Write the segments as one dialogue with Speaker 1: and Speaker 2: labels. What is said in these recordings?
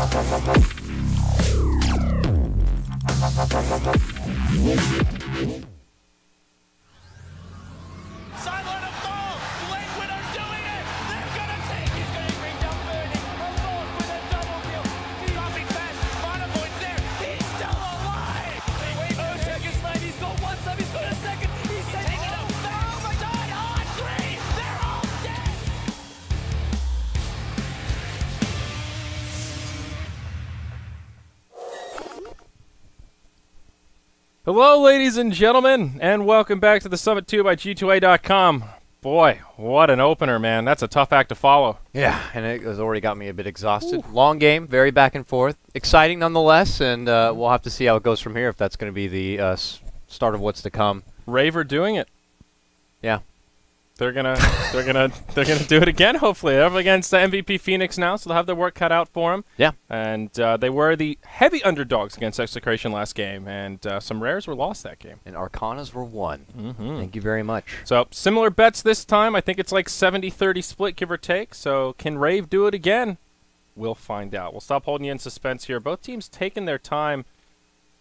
Speaker 1: Sideline of goal! Late winner's doing it! They're gonna take! He's gonna bring down Burning! Alone with a double kill! Dropping fast! Monopoint's there! He's still alive! Oshak is right! He's got one side! He's got a second! He's taking it out! Oh my God! On three! They're all dead!
Speaker 2: Hello, ladies and gentlemen, and welcome back to the Summit 2 by G2A.com. Boy, what an opener, man. That's a tough act to follow.
Speaker 3: Yeah, and it has already got me a bit exhausted. Ooh. Long game, very back and forth. Exciting nonetheless, and we'll have to see how it goes from here if that's going to be the start of what's to come.
Speaker 2: Rave are doing it.
Speaker 3: Yeah.
Speaker 2: They're gonna do it again. Hopefully, they're up against MVP.Phoenix now, so they'll have their work cut out for them.
Speaker 3: Yeah,
Speaker 2: and they were the heavy underdogs against Execration last game, and some rares were lost that game.
Speaker 3: And Arcanas were won. Thank you very much.
Speaker 2: So similar bets this time. I think it's like 70-30 split, give or take. So can Rave do it again? We'll find out. We'll stop holding you in suspense here. Both teams taking their time,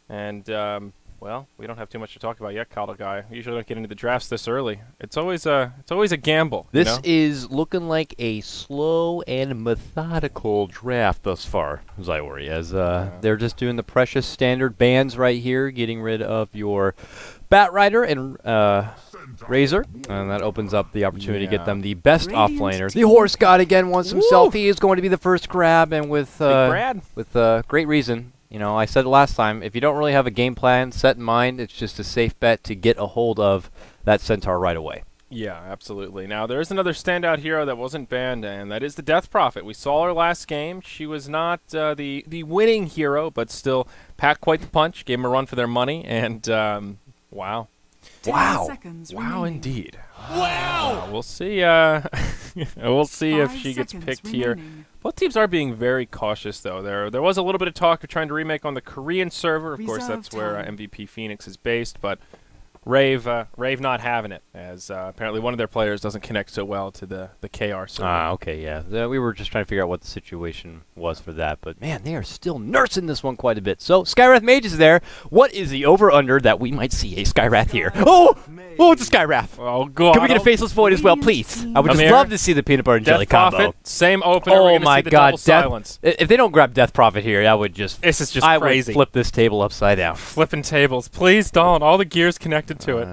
Speaker 2: and well, we don't have too much to talk about yet, Coddle Guy. We usually don't get into the drafts this early. It's always a gamble.
Speaker 3: This
Speaker 2: you know?
Speaker 3: is looking like a slow and methodical draft thus far, Zyori, as they're just doing the precious standard bans right here, getting rid of your Batrider and Razor, and that opens up the opportunity to get them the best offlaner. The Horse God again wants himself. He is going to be the first grab, and with great reason. You know, I said it last time, if you don't really have a game plan set in mind, it's just a safe bet to get a hold of that Centaur right away.
Speaker 2: Yeah, absolutely. Now, there is another standout hero that wasn't banned, and that is the Death Prophet. We saw her last game. She was not the winning hero, but still packed quite the punch, gave them a run for their money, and wow. Wow, indeed.
Speaker 1: Wow!
Speaker 2: We'll see. We'll see if she gets picked here. Both teams are being very cautious, though. There was a little bit of talk of trying to remake on the Korean server. Of course, that's where MVP.Phoenix is based, but Rave not having it, as apparently one of their players doesn't connect so well to the KR server.
Speaker 3: Ah, okay, yeah. We were just trying to figure out what the situation was for that, but man, they are still nursing this one quite a bit. So, Skywrath Mage is there. What is the over-under that we might see a Skywrath here? Oh, it's a Skywrath.
Speaker 2: Oh, God.
Speaker 3: Can we get a Faceless Void as well, please? I would just love to see the Peanut Butter and Jelly combo.
Speaker 2: Prophet, same opener.
Speaker 3: Oh, my God.
Speaker 2: Silence.
Speaker 3: If they don't grab Death Prophet here, that would just...
Speaker 2: This is just crazy.
Speaker 3: I would flip this table upside down.
Speaker 2: Flipping tables. Please don't. All the gears connected to it.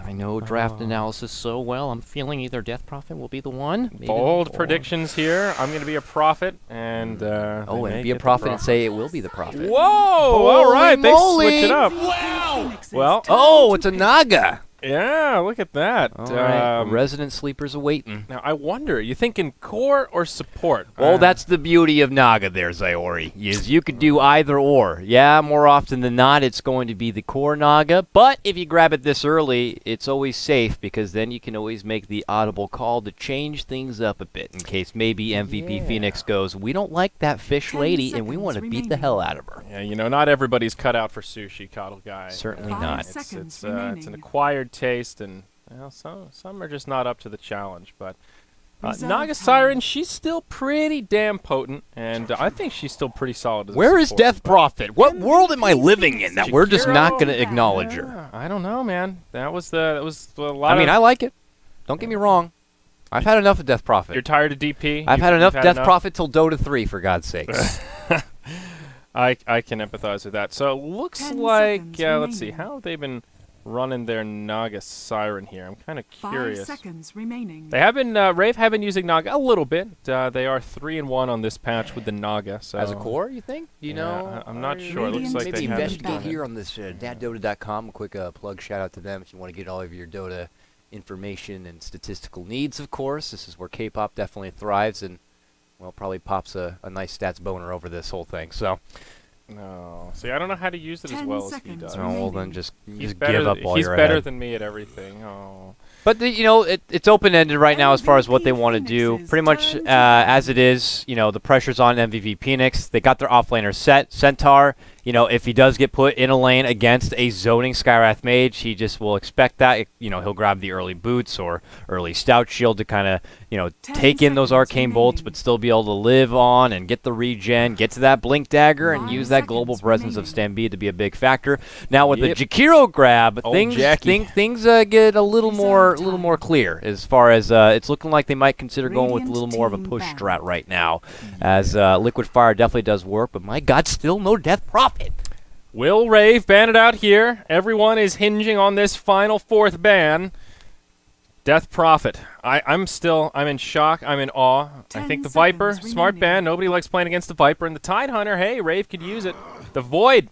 Speaker 3: I know draft analysis so well. I'm feeling either Death Prophet will be the one.
Speaker 2: Bold predictions here. I'm going to be a prophet, and
Speaker 3: and be a prophet and say it will be the prophet.
Speaker 2: Whoa! All right, they switch it up.
Speaker 1: Wow!
Speaker 3: Well, it's a Naga.
Speaker 2: Yeah, look at that.
Speaker 3: All right, resident sleepers awaiting.
Speaker 2: Now, I wonder, you thinking core or support?
Speaker 3: Well, that's the beauty of Naga there, Zyori, is you could do either or. Yeah, more often than not, it's going to be the core Naga, but if you grab it this early, it's always safe, because then you can always make the audible call to change things up a bit, in case maybe MVP.Phoenix goes, we don't like that fish lady, and we want to beat the hell out of her.
Speaker 2: Yeah, you know, not everybody's cut out for sushi, Coddle Guy.
Speaker 3: Certainly not.
Speaker 2: It's an acquired taste, and well, some are just not up to the challenge. But Naga Siren, she's still pretty damn potent, and I think she's still pretty solid as
Speaker 3: Where
Speaker 2: a
Speaker 3: is
Speaker 2: support.
Speaker 3: Death Prophet? What world am I living in that we're just not going to acknowledge her?
Speaker 2: I don't know, man. That was a lot.
Speaker 3: I mean, I like it. Don't get me wrong. I've had enough of Death Prophet.
Speaker 2: You're tired of DP?
Speaker 3: I've had enough Death Prophet till Dota 3, for God's sakes.
Speaker 2: I can empathize with that. So it looks like, let's see, how have they been running their Naga Siren here? I'm kind of curious.
Speaker 4: 5 seconds remaining.
Speaker 2: They have been, Rave have been using Naga a little bit. They are 3-1 on this patch with the Naga. So
Speaker 3: as a core, you think? Do you know?
Speaker 2: I'm not sure. It looks like
Speaker 3: maybe
Speaker 2: they have
Speaker 3: investigate here on this daddota.com. A quick plug, shout out to them if you want to get all of your Dota information and statistical needs, of course. This is where K-pop definitely thrives, and, well, probably pops a nice stats boner over this whole thing. So.
Speaker 2: No. See, I don't know how to use it as well as he does.
Speaker 3: Oh, well, then just
Speaker 2: give
Speaker 3: up while
Speaker 2: he's
Speaker 3: you're
Speaker 2: better
Speaker 3: ahead.
Speaker 2: than me at everything. Oh.
Speaker 3: But, you know, it's open-ended right now as far as what they want to do. Pretty much as it is, you know, the pressure's on MVP.Phoenix. They got their offlaner set, Centaur, you know, if he does get put in a lane against a zoning Skywrath Mage, he just will expect that. You know, he'll grab the early boots or early Stout Shield to kind of, you know, take in those Arcane Bolts, but still be able to live on and get the regen, get to that Blink Dagger, and use that global presence of Stampede to be a big factor. Now with the Jakiro grab, things get a little more clear as far as it's looking like they might consider going with a little more of a push strat right now, as Liquid Fire definitely does work, but my God, still no Death Prophet.
Speaker 2: Will Rave ban it out here? Everyone is hinging on this final 4th ban. Death Prophet. I'm in shock. I'm in awe. I think the Viper, smart ban. Nobody likes playing against the Viper. And the Tidehunter, hey, Rave could use it. The Void.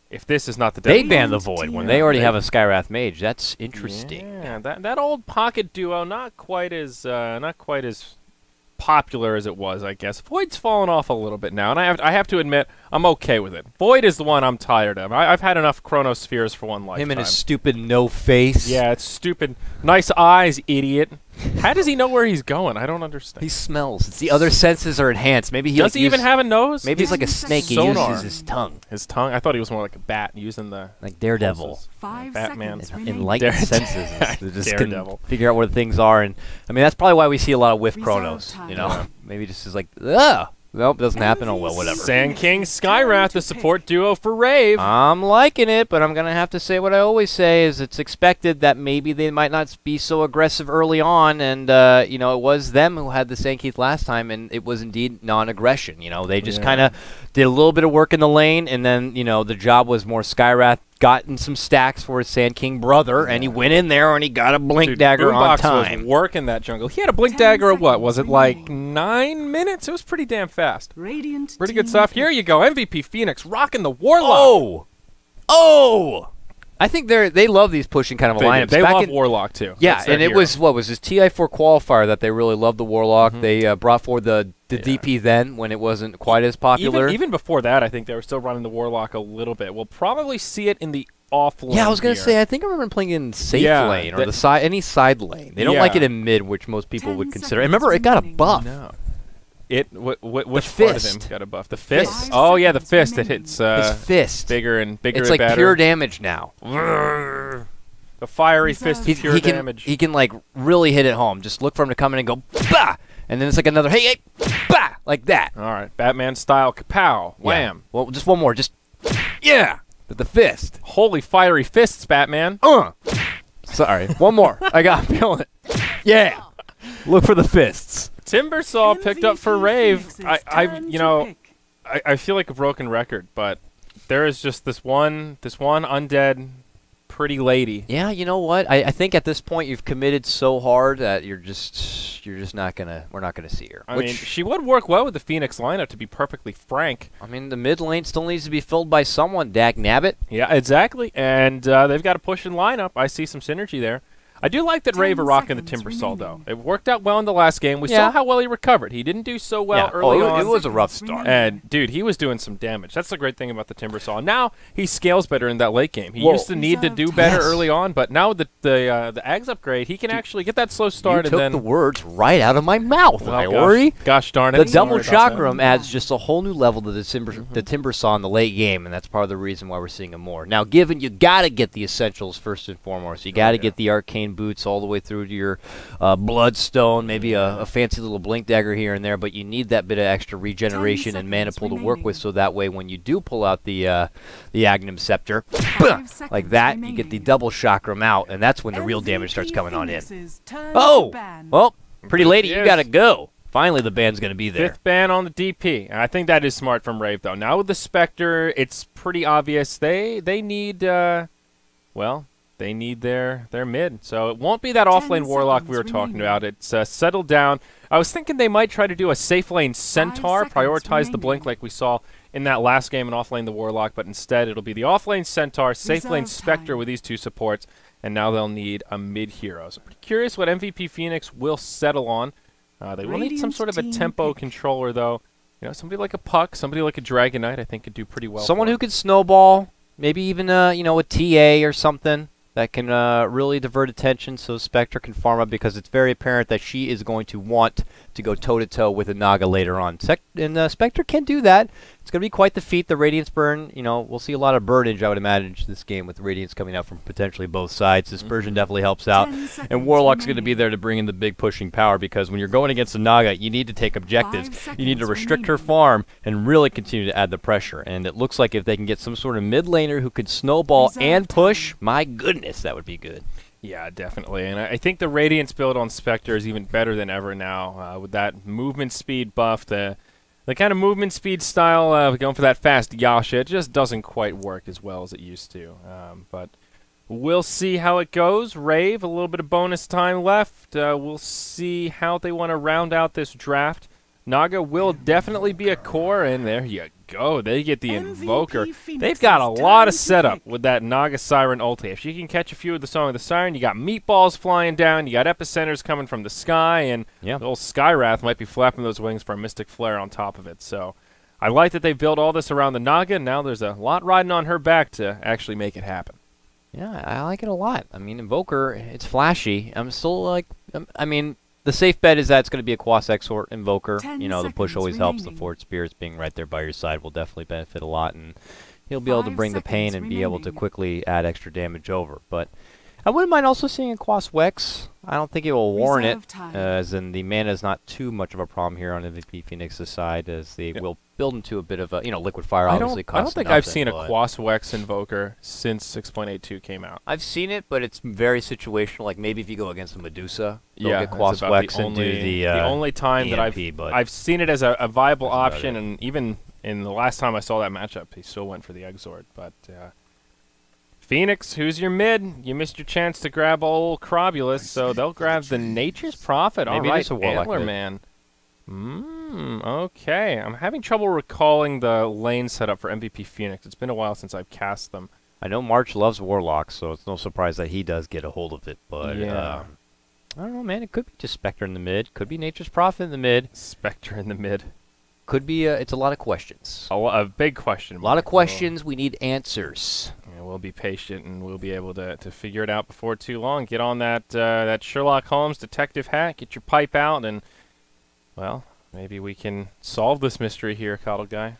Speaker 2: If this is not the Death
Speaker 3: They ban the Void when they already have a Skywrath Mage. That's interesting.
Speaker 2: Yeah, that old pocket duo, not quite as popular as it was, I guess. Void's fallen off a little bit now, and I have to admit, I'm okay with it. Void is the one I'm tired of. I've had enough Chronospheres for one lifetime.
Speaker 3: Him and his stupid no face.
Speaker 2: Yeah, it's stupid. Nice eyes, idiot. How does he know where he's going? I don't understand.
Speaker 3: He smells. It's the other senses are enhanced. Maybe he
Speaker 2: does he even have a nose?
Speaker 3: Maybe he's like a snake. He uses his tongue.
Speaker 2: His tongue? I thought he was more like a bat using the
Speaker 3: like Daredevil.
Speaker 2: Batman.
Speaker 3: Enlightened senses. They just can figure out where things are, and I mean that's probably why we see a lot of whiff Chronos. You know, maybe just is like, ugh. Nope, doesn't happen. Oh, well, whatever.
Speaker 2: Sand King, Skywrath, the support duo for Rave.
Speaker 3: I'm liking it, but I'm going to have to say what I always say is it's expected that maybe they might not be so aggressive early on, and, you know, it was them who had the Sand Keith last time, and it was indeed non-aggression. You know, they just kind of did a little bit of work in the lane, and then, you know, the job was more Skywrath gotten some stacks for his Sand King brother, and he went in there and he got a Blink Dagger on time.
Speaker 2: Was working that jungle. He had a Blink Dagger at what? Was it like 9 minutes? It was pretty damn fast. Pretty good stuff. Here you go. MVP.Phoenix rocking the Warlock.
Speaker 3: Oh! I think they love these pushing kind of lineups.
Speaker 2: They love Warlock too.
Speaker 3: Yeah, and it was, what was this TI4 qualifier that they really loved the Warlock. They brought forward the DP then when it wasn't quite as popular.
Speaker 2: Even before that, I think they were still running the Warlock a little bit. We'll probably see it in the off lane.
Speaker 3: Yeah, I was going to say, I think I remember playing in safe lane or any side lane. They don't like it in mid, which most people would consider. And remember, it got a buff.
Speaker 2: No. Which part of him got a buff? The fist? Oh, yeah, the fist. It hits
Speaker 3: his fist.
Speaker 2: Bigger and bigger
Speaker 3: it's
Speaker 2: and
Speaker 3: like
Speaker 2: better.
Speaker 3: Pure damage now.
Speaker 2: The fiery fist is pure damage.
Speaker 3: He can, like, really hit it home. Just look for him to come in and go, bah! And then it's like another, hey, bah! Like that.
Speaker 2: All right, Batman style, kapow, wham.
Speaker 3: Yeah. Well, just one more. Just, yeah! With the fist.
Speaker 2: Holy fiery fists, Batman.
Speaker 3: Sorry. One more. I got feeling it. Yeah! Look for the fists.
Speaker 2: Timbersaw picked up for Rave. I feel like a broken record, but there is just this one undead pretty lady.
Speaker 3: Yeah, you know what? I think at this point you've committed so hard that you're just not gonna. We're not gonna see her.
Speaker 2: I mean, she would work well with the Phoenix lineup, to be perfectly frank.
Speaker 3: I mean, the mid lane still needs to be filled by someone. Dag nabbit.
Speaker 2: Yeah, exactly. And they've got a push in lineup. I see some synergy there. I do like that Rave are rocking the Timbersaw, though. It worked out well in the last game. We saw how well he recovered. He didn't do so well early on.
Speaker 3: It was a rough start.
Speaker 2: And, dude, he was doing some damage. That's the great thing about the Timbersaw. Now he scales better in that late game. He used to need to do better early on, but now with the Ags upgrade, he can actually get that slow start.
Speaker 3: You took the words right out of my mouth,
Speaker 2: Gosh darn it.
Speaker 3: The double chakram adds just a whole new level to the Timbersaw in the late game, and that's part of the reason why we're seeing him more. Now, given you got to get the essentials first and foremost. You got to get the arcane boots all the way through to your bloodstone, maybe a fancy little blink dagger here and there, but you need that bit of extra regeneration and mana pool to work with, so that way when you do pull out the Agnum Scepter, like that, you get the double chakram out, and that's when the real damage starts coming on in. Oh! Well, pretty lady, you gotta go. Finally, the ban's going to be there.
Speaker 2: 5th ban on the DP. And I think that is smart from Rave, though. Now with the Spectre, it's pretty obvious they need, they need their mid. So it won't be that off-lane Warlock we were talking about. It's settled down. I was thinking they might try to do a safe lane Centaur, prioritize the Blink like we saw in that last game and off-lane the Warlock, but instead it'll be the off-lane Centaur, safe lane Spectre with these two supports, and now they'll need a mid-hero. So pretty curious what MVP.Phoenix will settle on. They will need some sort of a tempo controller, though. You know, somebody like a Puck, somebody like a Dragon Knight, I think could do pretty well.
Speaker 3: Someone who could snowball, maybe even a TA or something that can really divert attention, so Spectre can farm up, because it's very apparent that she is going to want to go toe-to-toe with a Naga later on. And Spectre can do that. It's going to be quite the feat. The Radiance burn, you know, we'll see a lot of burnage, I would imagine, this game with Radiance coming out from potentially both sides. Dispersion definitely helps out. And Warlock's going to be there to bring in the big pushing power, because when you're going against a Naga, you need to take objectives. You need to restrict her farm and really continue to add the pressure. And it looks like if they can get some sort of mid laner who could snowball and push, my goodness, that would be good.
Speaker 2: Yeah, definitely. And I think the Radiance build on Spectre is even better than ever now. With that movement speed buff, the kind of movement speed style, going for that fast Yasha, it just doesn't quite work as well as it used to. But we'll see how it goes. Rave, a little bit of bonus time left. We'll see how they want to round out this draft. Naga will definitely be a core, and there you go. They get the Invoker. They've got a lot of setup with that Naga Siren ulti. If she can catch a few of the Song of the Siren, you got meatballs flying down, you got epicenters coming from the sky, and the old Skywrath might be flapping those wings for a Mystic Flare on top of it. So I like that they built all this around the Naga. Now there's a lot riding on her back to actually make it happen.
Speaker 3: Yeah, I like it a lot. I mean, Invoker, it's flashy. I'm still like, I mean, the safe bet is that it's going to be a Quas Exort Invoker. You know, the push always helps. The Forward Spirits being right there by your side will definitely benefit a lot, and he'll be able to bring the pain and be able to quickly add extra damage over. But I wouldn't mind also seeing a Quas Wex. I don't think it will warrant it, as in the mana is not too much of a problem here on MVP.Phoenix's side, as they will build into a bit of a, you know, Liquid Fire obviously costs
Speaker 2: I don't think I've seen a Quas Wex Invoker since 6.82 came out.
Speaker 3: I've seen it, but it's very situational. Like maybe if you go against a Medusa, get Quas Wex and do the
Speaker 2: only time
Speaker 3: EMP,
Speaker 2: that I've seen it as a viable option, and even in the last time I saw that matchup, he still went for the Exort. But Phoenix, who's your mid? You missed your chance to grab old Crobulus, so they'll grab the Nature's Prophet. All right, Antler Man. Okay. I'm having trouble recalling the lane setup for MVP.Phoenix. It's been a while since I've cast them.
Speaker 3: I know March loves Warlock, so it's no surprise that he does get a hold of it. But I don't know, man. It could be just Spectre in the mid. Could be Nature's Prophet in the mid.
Speaker 2: Spectre in the mid.
Speaker 3: Could be. It's a lot of questions.
Speaker 2: A big question.
Speaker 3: A lot of questions. We need answers.
Speaker 2: Yeah, we'll be patient, and we'll be able to figure it out before too long. Get on that Sherlock Holmes detective hat. Get your pipe out, and well, maybe we can solve this mystery here, Coddle Guy.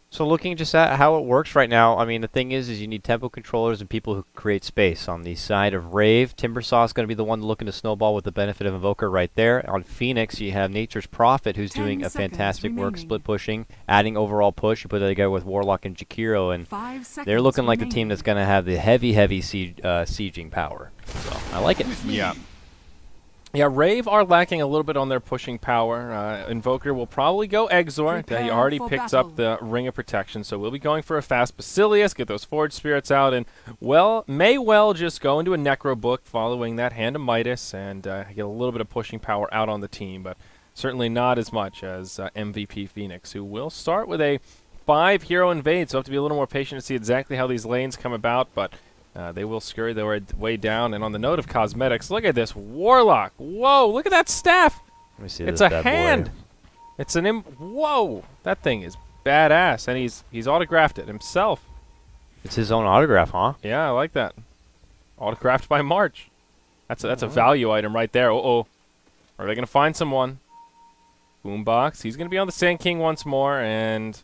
Speaker 3: So looking just at how it works right now, I mean, the thing is you need tempo controllers and people who create space. On the side of Rave, Timbersaw is going to be the one looking to snowball with the benefit of Invoker right there. On Phoenix, you have Nature's Prophet, who's doing a fantastic work split pushing, adding overall push. You put that together with Warlock and Jakiro, and they're looking like the team that's going to have the heavy sieging power. So I like it.
Speaker 2: Yeah. Yeah, Rave are lacking a little bit on their pushing power. Invoker will probably go Exort. He already picked up the Ring of Protection, so we'll be going for a fast Basilius, get those Forge Spirits out, and, well, may well just go into a Necro Book following that Hand of Midas and get a little bit of pushing power out on the team, but certainly not as much as MVP.Phoenix, who will start with a 5-hero invade, so have to be a little more patient to see exactly how these lanes come about, but they will scurry their way down. And on the note of cosmetics, look at this Warlock. Whoa, look at that staff.
Speaker 3: Let me see
Speaker 2: it's
Speaker 3: this
Speaker 2: a hand. Boy. It's an whoa, that thing is badass. And he's autographed it himself.
Speaker 3: It's his own autograph, huh?
Speaker 2: Yeah, I like that. Autographed by March. That's a value item right there. Uh-oh. Are they going to find someone? Boombox. He's going to be on the Sand King once more, and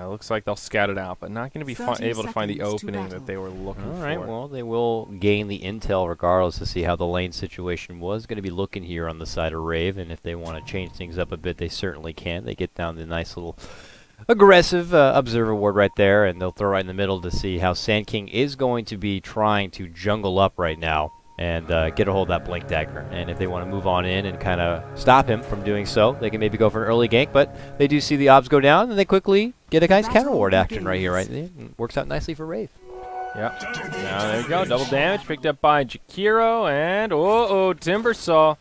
Speaker 2: looks like they'll scout it out, but not going to be able to find the opening that they were looking for.
Speaker 3: All right, well, they will gain the intel regardless to see how the lane situation was going to be looking here on the side of Rave, and if they want to change things up a bit, they certainly can. They get down the nice little aggressive Observer Ward right there, and they'll throw right in the middle to see how Sand King is going to be trying to jungle up right now and get a hold of that Blink Dagger. And if they want to move on in and kind of stop him from doing so, they can maybe go for an early gank, but they do see the obs go down, and they quickly get a nice counter ward action right here, right there. And works out nicely for Rave.
Speaker 2: Yep. Now there you go. Double damage picked up by Jakiro, and Timbersaw.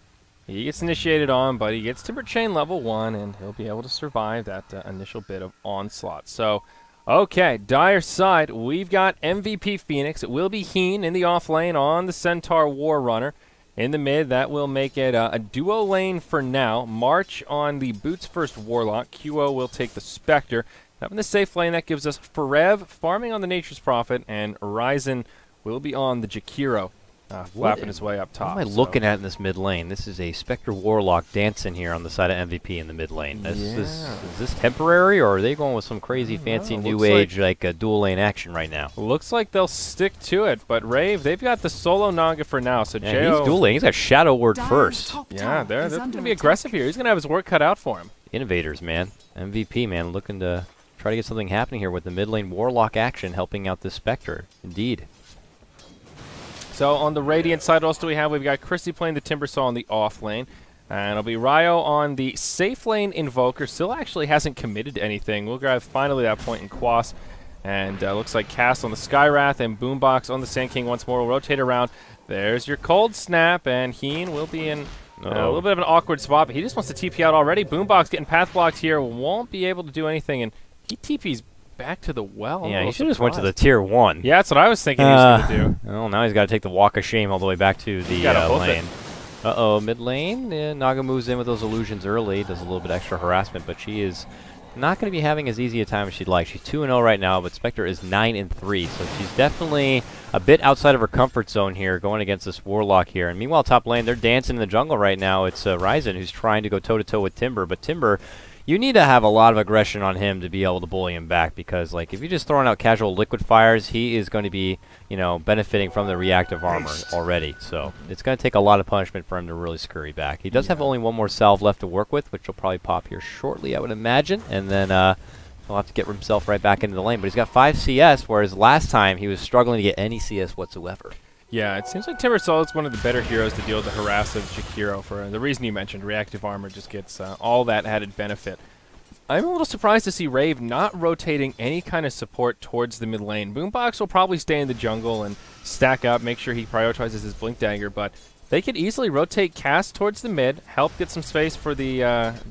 Speaker 2: He gets initiated on, but he gets Timber Chain level 1, and he'll be able to survive that initial bit of onslaught. So, okay, Dire side, we've got MVP.Phoenix. It will be Heen in the off lane on the Centaur War Runner. In the mid, that will make it a duo lane for now. March on the Boots First Warlock. QO will take the Spectre. Up in the safe lane, that gives us Forev farming on the Nature's Prophet, and Ryzen will be on the Jakiro. flapping his way up top.
Speaker 3: What am I looking at in this mid lane? This is a Spectre Warlock dancing here on the side of MVP in the mid lane. Is this temporary, or are they going with some crazy fancy new age like dual lane action right now?
Speaker 2: Looks like they'll stick to it, but Rave, they've got the solo Naga for now, so
Speaker 3: yeah, he's dual lane. He's got Shadow Word first.
Speaker 2: Yeah, they're going to be aggressive here. He's going to have his work cut out for him.
Speaker 3: Innovators, man. MVP, man, looking to try to get something happening here with the mid lane Warlock action helping out this Spectre. Indeed.
Speaker 2: So on the Radiant side, what else do we have? We've got Chrissy playing the Timbersaw on the off lane. And it'll be Ryo on the safe lane Invoker. Still actually hasn't committed to anything. We'll grab finally that point in Quas. And looks like Cass on the Skywrath and Boombox on the Sand King once more. We'll rotate around. There's your Cold Snap, and Heen will be in a little bit of an awkward spot, but he just wants to TP out already. Boombox getting path blocked here. Won't be able to do anything, and he TP's back to the well.
Speaker 3: Yeah, he should have just went to the tier 1.
Speaker 2: Yeah, that's what I was thinking he was going to do.
Speaker 3: Well, now he's got to take the walk of shame all the way back to the lane. Uh-oh, mid lane. Naga moves in with those illusions early, does a little bit extra harassment, but she is not going to be having as easy a time as she'd like. She's 2-0 right now, but Spectre is 9-3, so she's definitely a bit outside of her comfort zone here, going against this Warlock here. And meanwhile, top lane, they're dancing in the jungle right now. It's Ryzen who's trying to go toe-to-toe with Timber, but Timber, you need to have a lot of aggression on him to be able to bully him back, because like if you're just throwing out casual liquid fires, he is going to be, you know, benefiting from the reactive armor already. So it's going to take a lot of punishment for him to really scurry back. He does have only one more salve left to work with, which will probably pop here shortly, I would imagine, and then he'll have to get himself right back into the lane. But he's got 5 CS, whereas last time he was struggling to get any CS whatsoever.
Speaker 2: Yeah, it seems like Timbersaw is one of the better heroes to deal with the harass of Jakiro for the reason you mentioned. Reactive armor just gets all that added benefit. I'm a little surprised to see Rave not rotating any kind of support towards the mid lane. Boombox will probably stay in the jungle and stack up, make sure he prioritizes his Blink Dagger, but they could easily rotate Cass towards the mid, help get some space for the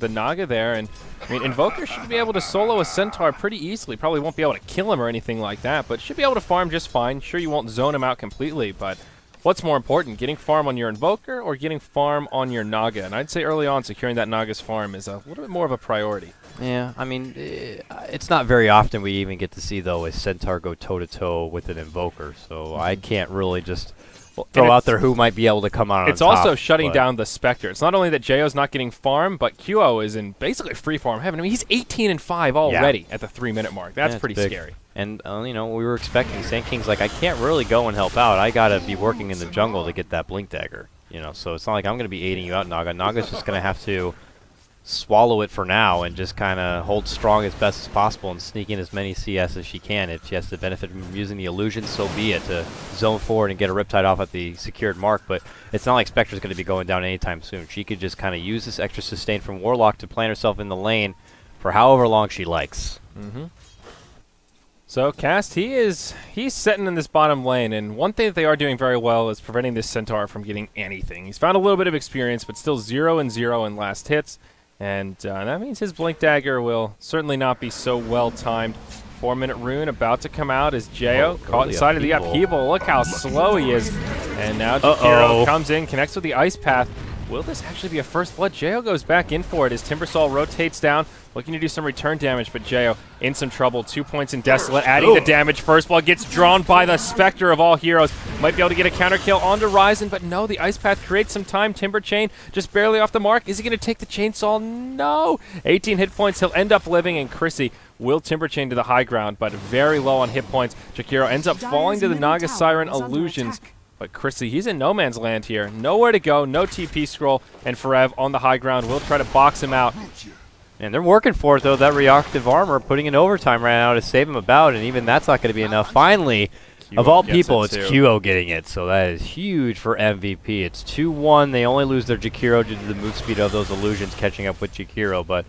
Speaker 2: Naga there, and I mean, Invoker should be able to solo a Centaur pretty easily. Probably won't be able to kill him or anything like that, but should be able to farm just fine. Sure, you won't zone him out completely, but what's more important, getting farm on your Invoker or getting farm on your Naga? And I'd say early on, securing that Naga's farm is a little bit more of a priority.
Speaker 3: Yeah, I mean, it's not very often we even get to see, though, a Centaur go toe-to-toe with an Invoker, so I can't really just throw out there who might be able to come out on top.
Speaker 2: It's also shutting down the Spectre. It's not only that Jo's not getting farm, but QO is in basically free farm heaven. I mean, he's 18-5 already at the 3-minute mark. That's pretty scary.
Speaker 3: And, you know, we were expecting Sand King's like, I can't really go and help out. I got to be working in the jungle to get that Blink Dagger. You know, so it's not like I'm going to be aiding you out, Naga. Naga's just going to have to swallow it for now and just kind of hold strong as best as possible and sneak in as many CS as she can. If she has to benefit from using the illusion, so be it, to zone forward and get a Riptide off at the secured mark. But it's not like Spectre's going to be going down anytime soon. She could just kind of use this extra sustain from Warlock to plant herself in the lane for however long she likes.
Speaker 2: So Cast, he's sitting in this bottom lane, and one thing that they are doing very well is preventing this Centaur from getting anything. He's found a little bit of experience, but still 0-0 in last hits. And that means his Blink Dagger will certainly not be so well timed. 4-minute rune about to come out as Jo caught inside of the upheaval. Look how slow he is. And now Jakiro comes in, connects with the Ice Path. Will this actually be a first blood? Jo goes back in for it as Timbersaw rotates down, looking to do some return damage, but Jo in some trouble. 2 points in Desolate, adding the damage. First blood gets drawn by the Spectre of all heroes. Might be able to get a counter kill onto Ryzen, but no, the Ice Path creates some time. Timber Chain just barely off the mark. Is he going to take the chainsaw? No! 18 hit points. He'll end up living, and Chrissy will Timber Chain to the high ground, but very low on hit points. Jakiro ends up falling to the Naga Siren illusions. But Chrissy, he's in no man's land here. Nowhere to go, no TP scroll, and Forev on the high ground will try to box him out.
Speaker 3: And they're working for it, though, that reactive armor, putting in overtime right now to save him about, and even that's not going to be enough. Finally, of all people, it's QO getting it, so that is huge for MVP. It's 2-1. They only lose their Jakiro due to the move speed of those illusions catching up with Jakiro, but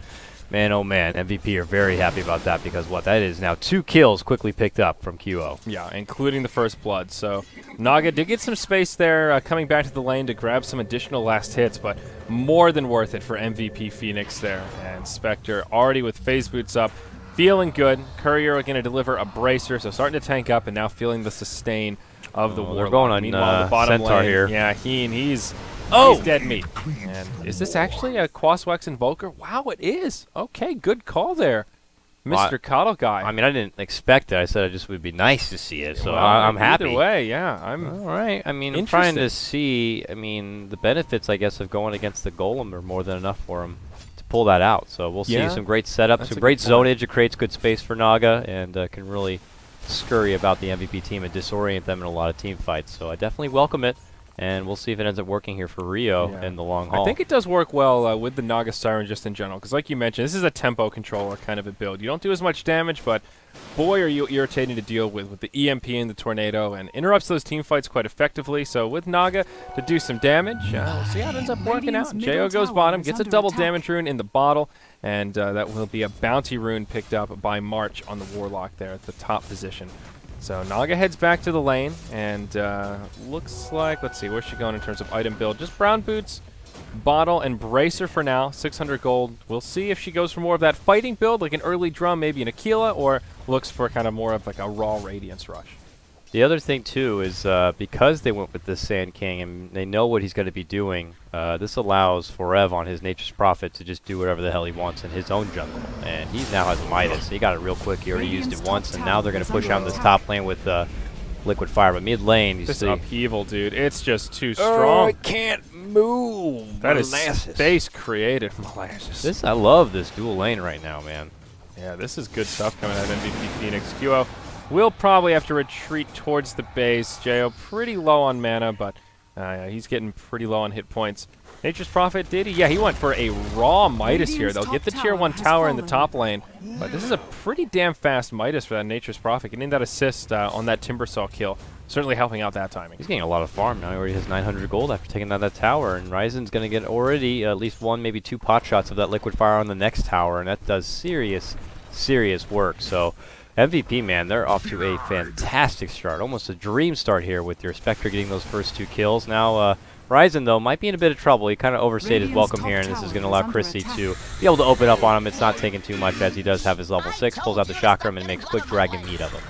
Speaker 3: man, oh man, MVP are very happy about that because that is now 2 kills quickly picked up from QO.
Speaker 2: Yeah, including the first blood. So Naga did get some space there coming back to the lane to grab some additional last hits, but more than worth it for MVP.Phoenix there. And Spectre already with phase boots up, feeling good. Courier going to deliver a bracer, so starting to tank up and now feeling the sustain of the Warlock.
Speaker 3: They're going on
Speaker 2: Meanwhile, the bottom
Speaker 3: Centaur
Speaker 2: lane,
Speaker 3: here.
Speaker 2: Yeah, he's dead meat. And is this actually a Quaswex Invoker? Wow, it is. Okay, good call there. Mr. Coddle Guy.
Speaker 3: I mean, I didn't expect it. I said it just would be nice to see it, so I'm happy.
Speaker 2: Either way, yeah.
Speaker 3: All right. I mean, I'm trying to see, I mean, the benefits, I guess, of going against the Golem are more than enough for him to pull that out. So we'll see some great setup, some great zonage. It creates good space for Naga and can really scurry about the MVP team and disorient them in a lot of team fights. So I definitely welcome it. And we'll see if it ends up working here for Rio in the long haul.
Speaker 2: I think it does work well with the Naga Siren just in general, because like you mentioned, this is a tempo controller kind of a build. You don't do as much damage, but boy, are you irritating to deal with the EMP and the Tornado, and interrupts those team fights quite effectively. So with Naga to do some damage, we'll see how it ends up working out. Jo goes bottom, gets a double damage rune in the bottle, and that will be a bounty rune picked up by March on the Warlock there at the top position. So Naga heads back to the lane, and looks like, let's see, where's she going in terms of item build? Just brown boots, bottle, and bracer for now, 600 gold. We'll see if she goes for more of that fighting build, like an early drum, maybe an Aquila, or looks for kind of more of like a raw Radiance Rush.
Speaker 3: The other thing, too, is because they went with this Sand King and they know what he's going to be doing, this allows for Rave on his Nature's Prophet to just do whatever the hell he wants in his own jungle. And he now has Midas. He got it real quick. He already used it once, and now they're going to push out in this top lane with Liquid Fire. But mid lane, you see.
Speaker 2: This upheaval, dude, it's just too strong.
Speaker 3: It can't move.
Speaker 2: That is space created molasses.
Speaker 3: I love this dual lane right now, man.
Speaker 2: Yeah, this is good stuff coming out of MVP.Phoenix. QO will probably have to retreat towards the base. Jo pretty low on mana, but he's getting pretty low on hit points. Nature's Prophet, did he? Yeah, he went for a raw Midas here. They'll get the tier 1 tower in the top lane, but this is a pretty damn fast Midas for that Nature's Prophet. Getting that assist on that Timbersaw kill, certainly helping out that timing.
Speaker 3: He's getting a lot of farm now. He already has 900 gold after taking down that tower, and Ryzen's going to get already at least 1, maybe 2 pot shots of that Liquid Fire on the next tower, and that does serious work. So MVP, man, they're off to a fantastic start. Almost a dream start here with your Spectre getting those first 2 kills. Now, Ryzen, though, might be in a bit of trouble. He kind of overstayed his welcome here, and this is going to allow Chrissy to be able to open up on him. It's not taking too much, as he does have his level 6, pulls out the chakram, and makes quick dragon meat of him.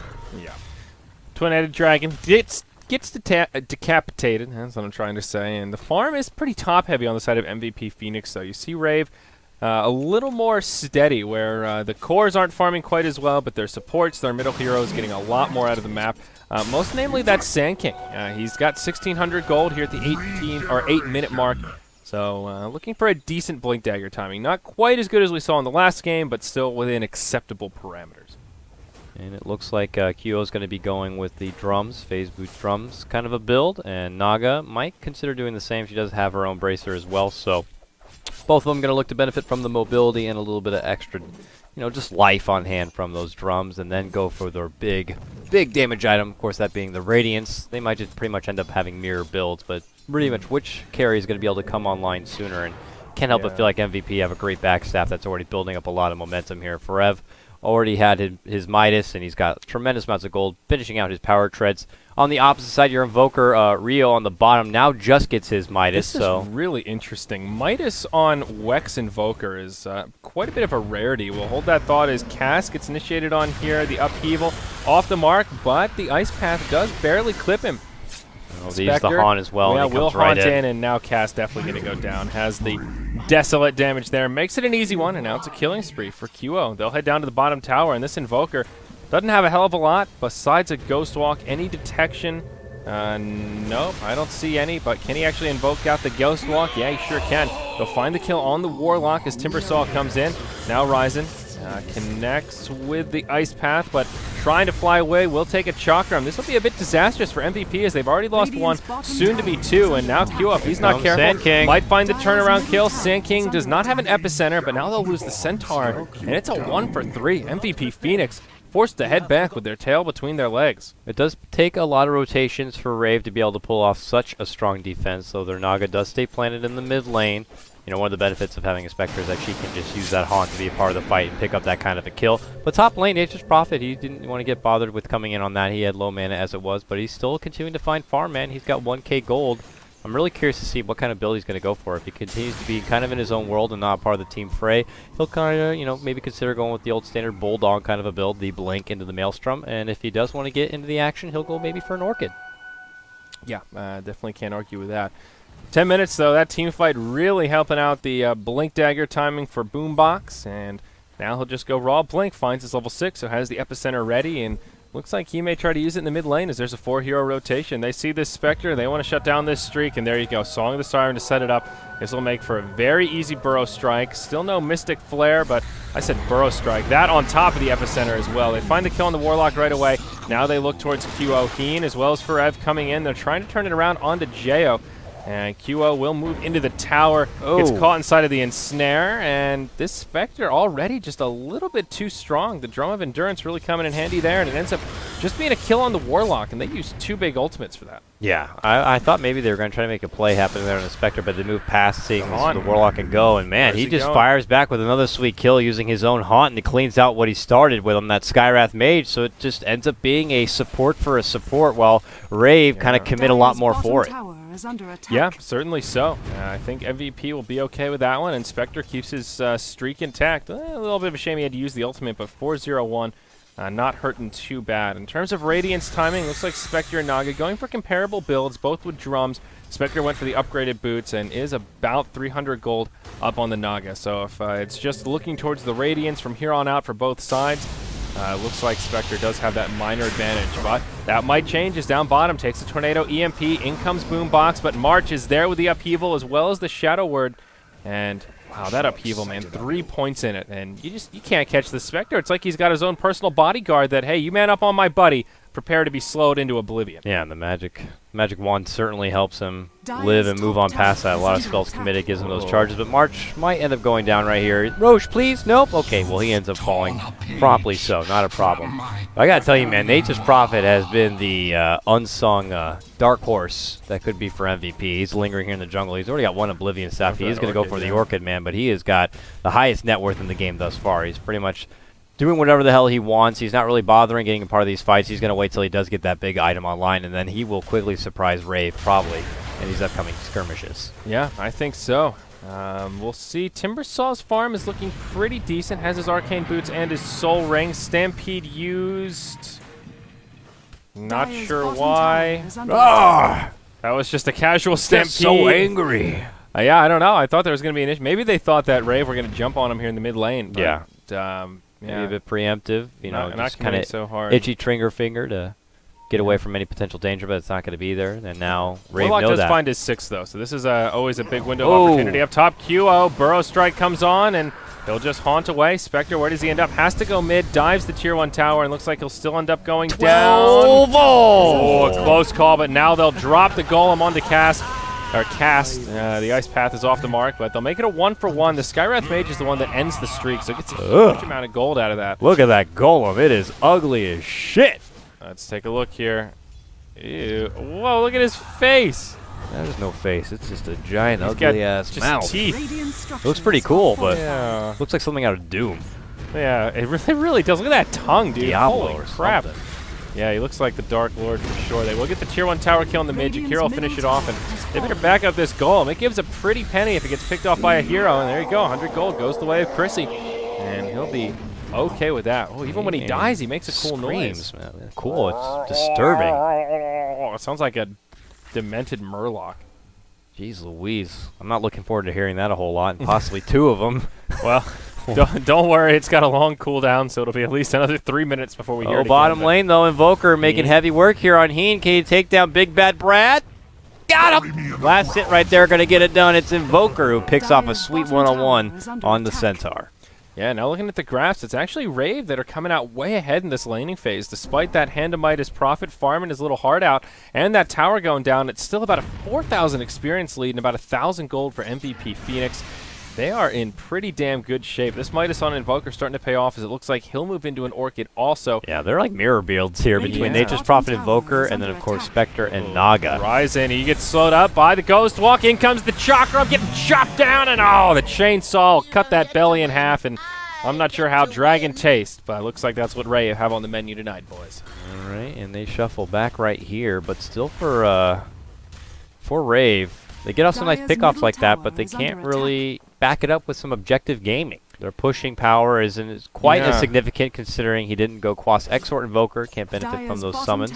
Speaker 2: Yeah. Twin-headed dragon gets decapitated, that's what I'm trying to say. And the farm is pretty top-heavy on the side of MVP.Phoenix, though. You see Rave a little more steady, where the cores aren't farming quite as well, but their supports, their middle heroes, getting a lot more out of the map. Most namely that Sand King. He's got 1,600 gold here at the 8-minute mark. So looking for a decent Blink Dagger timing. Not quite as good as we saw in the last game, but still within acceptable parameters.
Speaker 3: And it looks like QO is going to be going with the drums, phase boot drums kind of a build, and Naga might consider doing the same. She does have her own bracer as well, so both of them going to look to benefit from the mobility and a little bit of extra, just life on hand from those drums, and then go for their big damage item. Of course, that being the Radiance. They might just pretty much end up having mirror builds, but pretty much which carry is going to be able to come online sooner. And can't help but feel like MVP have a great backstaff that's already building up a lot of momentum here. For Rave, already had his Midas, and he's got tremendous amounts of gold, finishing out his power treads. On the opposite side, your Invoker, Rio, on the bottom, now just gets his Midas.
Speaker 2: This is really interesting. Midas on Wex Invoker is quite a bit of a rarity. We'll hold that thought as Cass gets initiated on here. The upheaval off the mark, but the Ice Path does barely clip him.
Speaker 3: Oh, they use the Haunt as well.
Speaker 2: Yeah,
Speaker 3: and
Speaker 2: will
Speaker 3: right
Speaker 2: Haunt in, and now Cass definitely going to go down. Has the Desolate damage there. Makes it an easy one, and now it's a killing spree for QO. They'll head down to the bottom tower, and this Invoker doesn't have a hell of a lot besides a Ghost Walk. Any detection? Nope, I don't see any, but can he actually invoke out the Ghost Walk? Yeah, he sure can. They'll find the kill on the Warlock as Timbersaw comes in. Now Ryzen connects with the Ice Path, but trying to fly away will take a Chakram. This will be a bit disastrous for MVP, as they've already lost 1, soon to be 2, and now Q up. He's not careful. Might find the turnaround kill. Sand King does not have an epicenter, but now they'll lose the Centaur, and it's a 1 for 3. MVP.Phoenix forced to head back with their tail between their legs.
Speaker 3: It does take a lot of rotations for Rave to be able to pull off such a strong defense, so their Naga does stay planted in the mid lane. One of the benefits of having a Spectre is that she can just use that Haunt to be a part of the fight and pick up that kind of a kill. But top lane, Nature's Prophet, he didn't want to get bothered with coming in on that. He had low mana as it was, but he's still continuing to find farm, man. He's got 1k gold. I'm really curious to see what kind of build he's going to go for. If he continues to be kind of in his own world and not part of the team fray, he'll kind of, maybe consider going with the old standard Bulldog kind of a build, the Blink into the Maelstrom. And if he does want to get into the action, he'll go maybe for an Orchid.
Speaker 2: Yeah, definitely can't argue with that. 10 minutes, though. That team fight really helping out the Blink Dagger timing for Boombox. And Now he'll just go raw blink, finds his level 6, so has the epicenter ready, and looks like he may try to use it in the mid lane as there's a 4-hero rotation. They see this Spectre, they want to shut down this streak, and there you go. Song of the Siren to set it up. This will make for a very easy Burrow Strike. Still no Mystic Flare, but I said Burrow Strike. That on top of the epicenter as well. They find the kill on the Warlock right away. Now they look towards QO. Heen as well as Rave coming in. They're trying to turn it around onto Jo. And QO will move into the tower, gets caught inside of the ensnare, and this Spectre already just a little bit too strong. The Drum of Endurance really coming in handy there, and it ends up just being a kill on the Warlock, and they used 2 big ultimates for that.
Speaker 3: Yeah, I thought maybe they were going to try to make a play happen there on the Spectre, but they moved past seeing the Warlock and go, and man, he just fires back with another sweet kill using his own haunt, and he cleans out what he started with on that Skywrath Mage, so it just ends up being a support for a support, while Rave kind of commit a lot more for it.
Speaker 2: Yeah, certainly so. I think MVP will be okay with that one, and Spectre keeps his streak intact. A little bit of a shame he had to use the ultimate, but 4-0-1, not hurting too bad. In terms of Radiance timing, looks like Spectre and Naga going for comparable builds, both with drums. Spectre went for the upgraded boots and is about 300 gold up on the Naga. So if it's just looking towards the Radiance from here on out for both sides, looks like Spectre does have that minor advantage, but that might change as down bottom takes the Tornado EMP, in comes Boombox, but March is there with the upheaval as well as the Shadow Word, and wow, that upheaval, man, 3 points in it, and you can't catch the Spectre. It's like he's got his own personal bodyguard that, hey, you man up on my buddy, prepare to be slowed into oblivion.
Speaker 3: Yeah, and the magic wand certainly helps him live and move on past that. A lot of spells committed gives him those charges, but March might end up going down right here. Roche, please? Nope. Okay, well, he ends up falling promptly, so not a problem. But I gotta tell you, man, Nature's Prophet has been the unsung dark horse that could be for MVP. He's lingering here in the jungle. He's already got 1 Oblivion Staff. He is going to go for the Orchid, man, but he has got the highest net worth in the game thus far. He's pretty much doing whatever the hell he wants. He's not really bothering getting a part of these fights. He's going to wait till he does get that big item online, and then he will quickly surprise Rave, probably, in these upcoming skirmishes.
Speaker 2: Yeah, I think so. We'll see. Timbersaw's farm is looking pretty decent. Has his Arcane Boots and his Soul Ring. Stampede used. Not sure why. That was just a casual Stampede.
Speaker 3: So angry.
Speaker 2: Yeah, I don't know. I thought there was going to be an issue. Maybe they thought that Rave were going to jump on him here in the mid lane. But,
Speaker 3: yeah. Maybe a bit preemptive, you know, just kind of
Speaker 2: so
Speaker 3: itchy trigger finger to get away from any potential danger, but it's not going to be there. And now Rave
Speaker 2: Warlock does
Speaker 3: that.
Speaker 2: find his 6, though, so this is always a big window of opportunity. Up top, QO, Burrow Strike comes on, and he'll just haunt away. Spectre, where does he end up? Has to go mid, dives the tier 1 tower, and looks like he'll still end up going down. Oh, a close call, but now they'll drop the Golem onto cast. The Ice Path is off the mark, but they'll make it a 1-for-1. The Skywrath Mage is the one that ends the streak, so it gets a huge amount of gold out of that.
Speaker 3: Look at that Golem. It is ugly as shit.
Speaker 2: Let's take a look here. Ew. Whoa, look at his face.
Speaker 3: There's no face. It's just a giant ugly-ass mouth.
Speaker 2: Teeth.
Speaker 3: It looks pretty cool, but
Speaker 2: yeah.
Speaker 3: Looks like something out of Doom.
Speaker 2: Yeah, it really does. Look at that tongue, dude.
Speaker 3: Diablo
Speaker 2: Holy
Speaker 3: or
Speaker 2: crap.
Speaker 3: something.
Speaker 2: Yeah, he looks like the Dark Lord for sure. They will get the tier 1 tower kill on the mid. Jakiro will finish it off, and they better back up this Golem. It gives a pretty penny if it gets picked off by a hero, and there you go. 100 gold goes the way of Chrissy, and he'll be okay with that. Oh, even when he dies, he makes a cool noise.
Speaker 3: Man. Cool. It's disturbing.
Speaker 2: It sounds like a demented Murloc.
Speaker 3: Jeez Louise. I'm not looking forward to hearing that a whole lot, and possibly 2 of them.
Speaker 2: Well, don't worry, it's got a long cooldown, so it'll be at least another 3 minutes before we hear it
Speaker 3: bottom
Speaker 2: again,
Speaker 3: lane, though, Invoker making heavy work here on Heen. Can he take down Big Bad Brad? Got him! Last hit right there, going to get it done. It's Invoker who picks off a sweet one-on-one on the Centaur.
Speaker 2: Yeah, now looking at the graphs, it's actually Rave that are coming out way ahead in this laning phase. Despite that Handamitis Prophet farming his little heart out and that tower going down, it's still about a 4,000 experience lead and about 1,000 gold for MVP.Phoenix. They are in pretty damn good shape. This Midas on Invoker starting to pay off as it looks like he'll move into an Orchid also.
Speaker 3: Yeah, they're like mirror builds here between Nature's Prophet Invoker and then, of course, Spectre and Naga.
Speaker 2: Ryzen, he gets slowed up by the Ghost Walk. In comes the Chakra, getting chopped down, and the chainsaw will cut that belly in half, and I'm not sure how Dragon tastes, but it looks like that's what Ray have on the menu tonight, boys.
Speaker 3: All right, and they shuffle back right here, but still for Rave, they get off some nice pickoffs like that, but they can't really back it up with some objective gaming. Their pushing power isn't quite as significant considering he didn't go Quas Exort Invoker, can't benefit from those summons.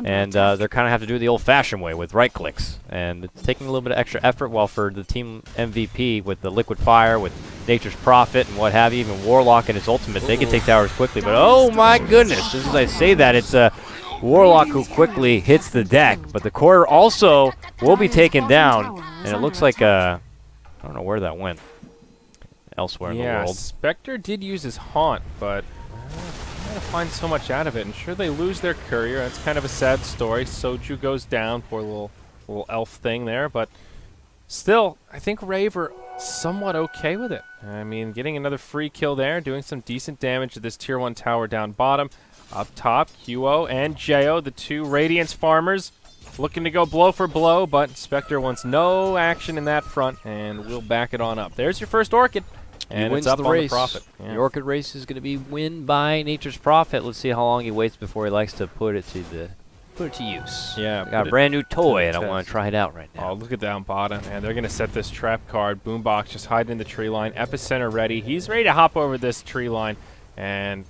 Speaker 3: And they're kind of have to do it the old-fashioned way with right clicks. And it's taking a little bit of extra effort, while for the team MVP with the Liquid Fire, with Nature's Prophet and what have you, even Warlock and his ultimate, they can take towers quickly. But oh my goodness, just as I say that, it's a Warlock who quickly hits the deck. But the core also will be taken down. And it looks like, I don't know where that went. Elsewhere in the world.
Speaker 2: Yeah, Spectre did use his Haunt, but I'm going to find so much out of it. And sure, they lose their Courier. That's kind of a sad story. Soju goes down, poor little elf thing there. But still, I think Rave are somewhat okay with it. I mean, getting another free kill there, doing some decent damage to this Tier 1 tower down bottom. Up top, QO and Jo, the two Radiance farmers, looking to go blow for blow, but Spectre wants no action in that front, and we'll back it on up. There's your first Orchid. And it's up on the Prophet. Yeah.
Speaker 3: The Orchid race is going to be win by Nature's Prophet. Let's see how long he waits before he likes to put it to use.
Speaker 2: Yeah,
Speaker 3: got a brand new toy, and I want to try it out right now.
Speaker 2: Oh, look at down bottom, and they're going to set this trap card. Boombox just hiding in the tree line. Epicenter ready. He's ready to hop over this tree line. And,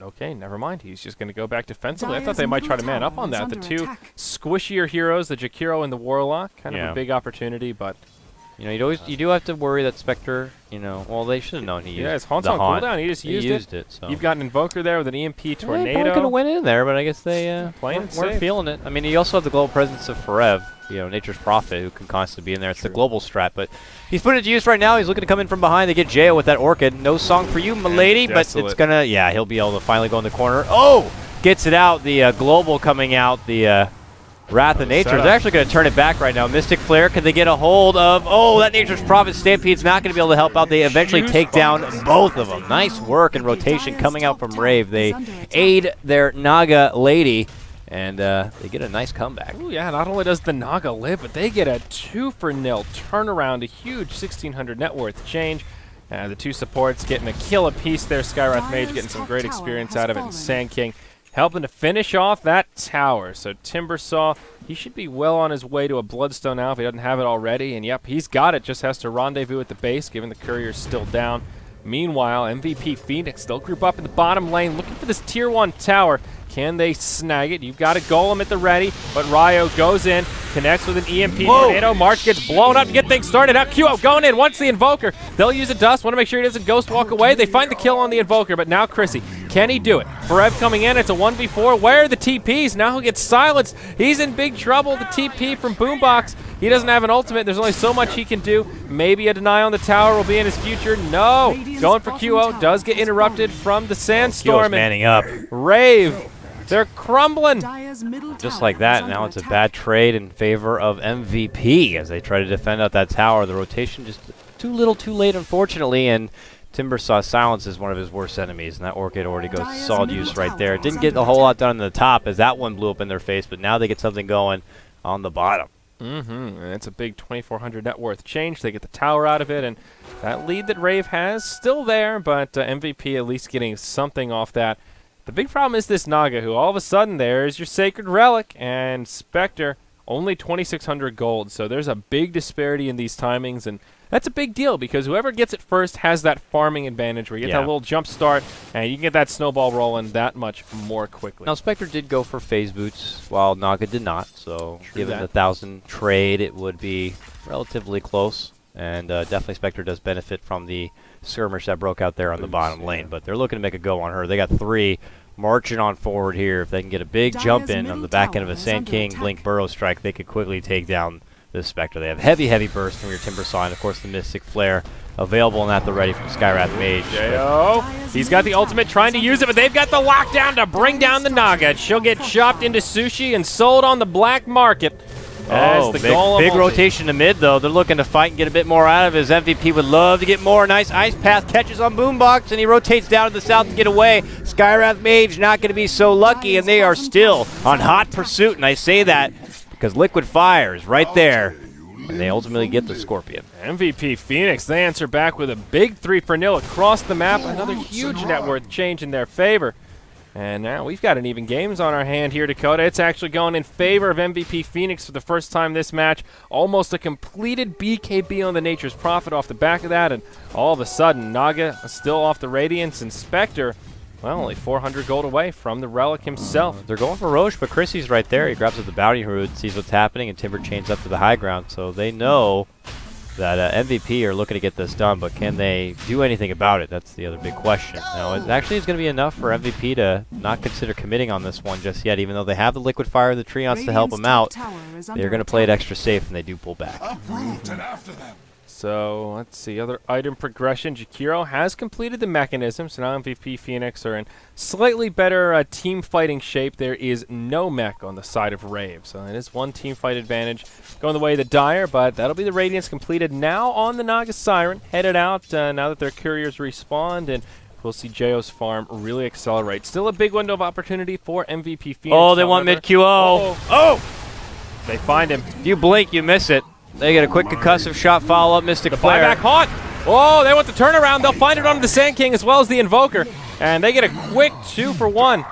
Speaker 2: okay, never mind. He's just going to go back defensively. I thought they might try to man up on that. The two squishier heroes, the Jakiro and the Warlock, kind of a big opportunity, but...
Speaker 3: You know, you do have to worry that Spectre, you know, well, they should have known he used
Speaker 2: his Haunt's on cooldown. He just used it.
Speaker 3: So.
Speaker 2: You've got an Invoker there with an EMP Tornado.
Speaker 3: They probably could have went in there, but I guess they weren't feeling it. I mean, you also have the global presence of Forev, you know, Nature's Prophet, who can constantly be in there. It's the global strat, but he's putting it to use right now. He's looking to come in from behind. They get Jo with that Orchid. No song for you, milady, but it's going to, he'll be able to finally go in the corner. Oh! Gets it out. The global coming out. The... Wrath of Nature is actually going to turn it back right now. Mystic Flare, can they get a hold of... Oh, that Nature's Prophet Stampede's not going to be able to help out. They eventually take down both of them. Nice work and rotation coming out from Rave. They aid their Naga lady, and they get a nice comeback.
Speaker 2: Ooh, yeah, not only does the Naga live, but they get a 2-0 turnaround, a huge 1,600 net worth change. The two supports getting a kill apiece there. Skywrath Mage getting some great experience out of it, and Sand King helping to finish off that tower. So Timbersaw, he should be well on his way to a Bloodstone now if he doesn't have it already. And yep, he's got it. Just has to rendezvous at the base, given the Courier's still down. Meanwhile, MVP.Phoenix still group up in the bottom lane, looking for this Tier 1 tower. Can they snag it? You've got a Golem at the ready, but Ryo goes in, connects with an EMP Tornado. March gets blown up to get things started. Now QO going in, wants the Invoker. They'll use a Dust, want to make sure he doesn't Ghost Walk away. They find the kill on the Invoker, but now Chrissy, can he do it? Forev coming in, it's a 1v4. Where are the TPs? Now he'll get silenced. He's in big trouble. The TP from Boombox. He doesn't have an ultimate. There's only so much he can do. Maybe a deny on the tower will be in his future. No. Going for QO. Does get interrupted from the Sandstorm.
Speaker 3: Manning up.
Speaker 2: Rave. They're crumbling.
Speaker 3: Just like that, now it's a bad trade in favor of MVP as they try to defend out that tower. The rotation just too little too late, unfortunately, and Timbersaw silences one of his worst enemies, and that Orchid already goes to solid use right there. It didn't get a whole lot done on the top as that one blew up in their face, but now they get something going on the bottom.
Speaker 2: And it's a big 2,400 net worth change. They get the tower out of it, and that lead that Rave has still there, but MVP at least getting something off that. The big problem is this Naga, who all of a sudden there's your Sacred Relic, and Spectre only 2,600 gold. So there's a big disparity in these timings, and that's a big deal because whoever gets it first has that farming advantage where you get that little jump start, and you can get that snowball rolling that much more quickly.
Speaker 3: Now, Spectre did go for phase boots, while Naga did not. So given the 1,000 trade, it would be relatively close. And definitely Spectre does benefit from the skirmish that broke out there on the bottom lane. But they're looking to make a go on her. They got 3 marching on forward here. If they can get a big jump in on the back end of a Sand King Blink Burrow Strike, they could quickly take down this Spectre. They have heavy burst from your Timbersaw, and of course the Mystic Flare available and at the ready from Skywrath Mage.
Speaker 2: Jo, he's got the ultimate trying to use it, but they've got the lockdown to bring down the Naga. She'll get chopped into sushi and sold on the black market.
Speaker 3: Oh, big rotation to mid, though. They're looking to fight and get a bit more out of his. MVP would love to get more. Nice Ice Path catches on Boombox, and he rotates down to the south to get away. Skywrath Mage not going to be so lucky, and they are still on hot pursuit. And I say that because Liquid Fire is right there, and they ultimately get the Scorpion.
Speaker 2: MVP.Phoenix, they answer back with a big 3-0 across the map. Another huge net worth change in their favor. And now we've got an even games on our hand here, Dakota. It's actually going in favor of MVP.Phoenix for the first time this match. Almost a completed BKB on the Nature's Prophet off the back of that, and all of a sudden, Naga still off the Radiance, and Spectre, well, only 400 gold away from the Relic himself.
Speaker 3: They're going for Roche, but Chrissy's right there. He grabs up the Bounty Hood, sees what's happening, and Timber chains up to the high ground, so they know that MVP are looking to get this done, but can they do anything about it? That's the other big question. Now, it actually is going to be enough for MVP to not consider committing on this one just yet, even though they have the Liquid Fire and the Treants to help them out. They're going to play it extra safe, and they do pull back.
Speaker 2: So, let's see, other item progression. Jakiro has completed the mechanism, so now MVP.Phoenix are in slightly better team fighting shape. There is no mech on the side of Rave, so it is one team fight advantage going the way of the Dire, but that'll be the Radiance completed now on the Naga Siren, headed out now that their couriers respawned, and we'll see Jo's farm really accelerate. Still a big window of opportunity for MVP.Phoenix.
Speaker 3: Oh, they want mid-QO.
Speaker 2: Oh! They find him.
Speaker 3: If you blink, you miss it. They get a quick concussive shot, follow-up, Mystic Flare.
Speaker 2: Buyback haunt. Oh, they want the turnaround. They'll find it onto the Sand King as well as the Invoker. And they get a quick 2 for 1.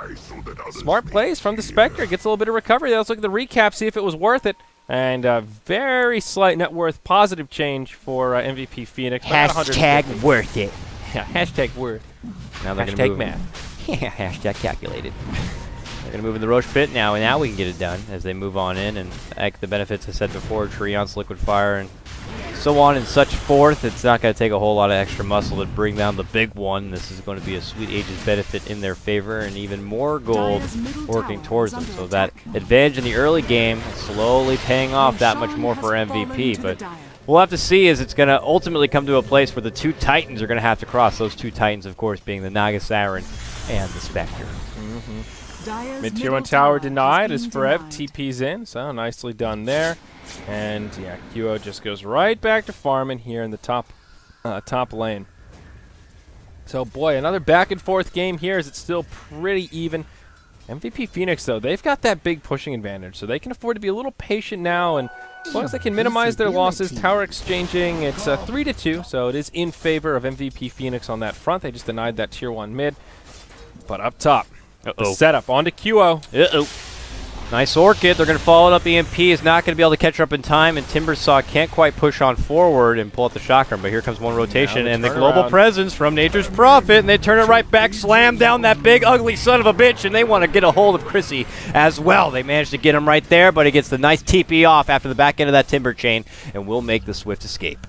Speaker 2: Smart plays from the Spectre. Gets a little bit of recovery. Let's look at the recap, see if it was worth it. And a very slight net worth positive change for MVP.Phoenix.
Speaker 3: Hashtag worth it.
Speaker 2: Yeah, hashtag worth.
Speaker 3: Now they're going to move. Math. Yeah, hashtag calculated. They're going to move in the Roche pit now, and now we can get it done as they move on in. And the benefits I said before, Treants, Liquid Fire, and so on and such forth. It's not going to take a whole lot of extra muscle to bring down the big one. This is going to be a Sweet Ages benefit in their favor, and even more gold working towards them. So that advantage in the early game slowly paying off that much more for MVP. But we'll have to see as it's going to ultimately come to a place where the two Titans are going to have to cross. Those two Titans, of course, being the Naga Siren and the Spectre.
Speaker 2: Mid-tier 1 tower denied as Forev TP's in, so nicely done there. And yeah, QO just goes right back to farming here in the top lane. So boy, another back and forth game here as it's still pretty even. MVP.Phoenix though, they've got that big pushing advantage, so they can afford to be a little patient now, and as long as they can minimize their losses, tower exchanging, it's 3-2, so it is in favor of MVP.Phoenix on that front. They just denied that tier 1 mid, but up top. The setup onto QO.
Speaker 3: Nice Orchid. They're going to follow it up. EMP is not going to be able to catch up in time, and Timbersaw can't quite push on forward and pull out the shotgun, but here comes one rotation, and the global presence from Nature's Prophet, and they turn it right back, slam down that big, ugly son of a bitch, and they want to get a hold of Chrissy as well. They managed to get him right there, but he gets the nice TP off after the back end of that Timber chain, and will make the swift escape.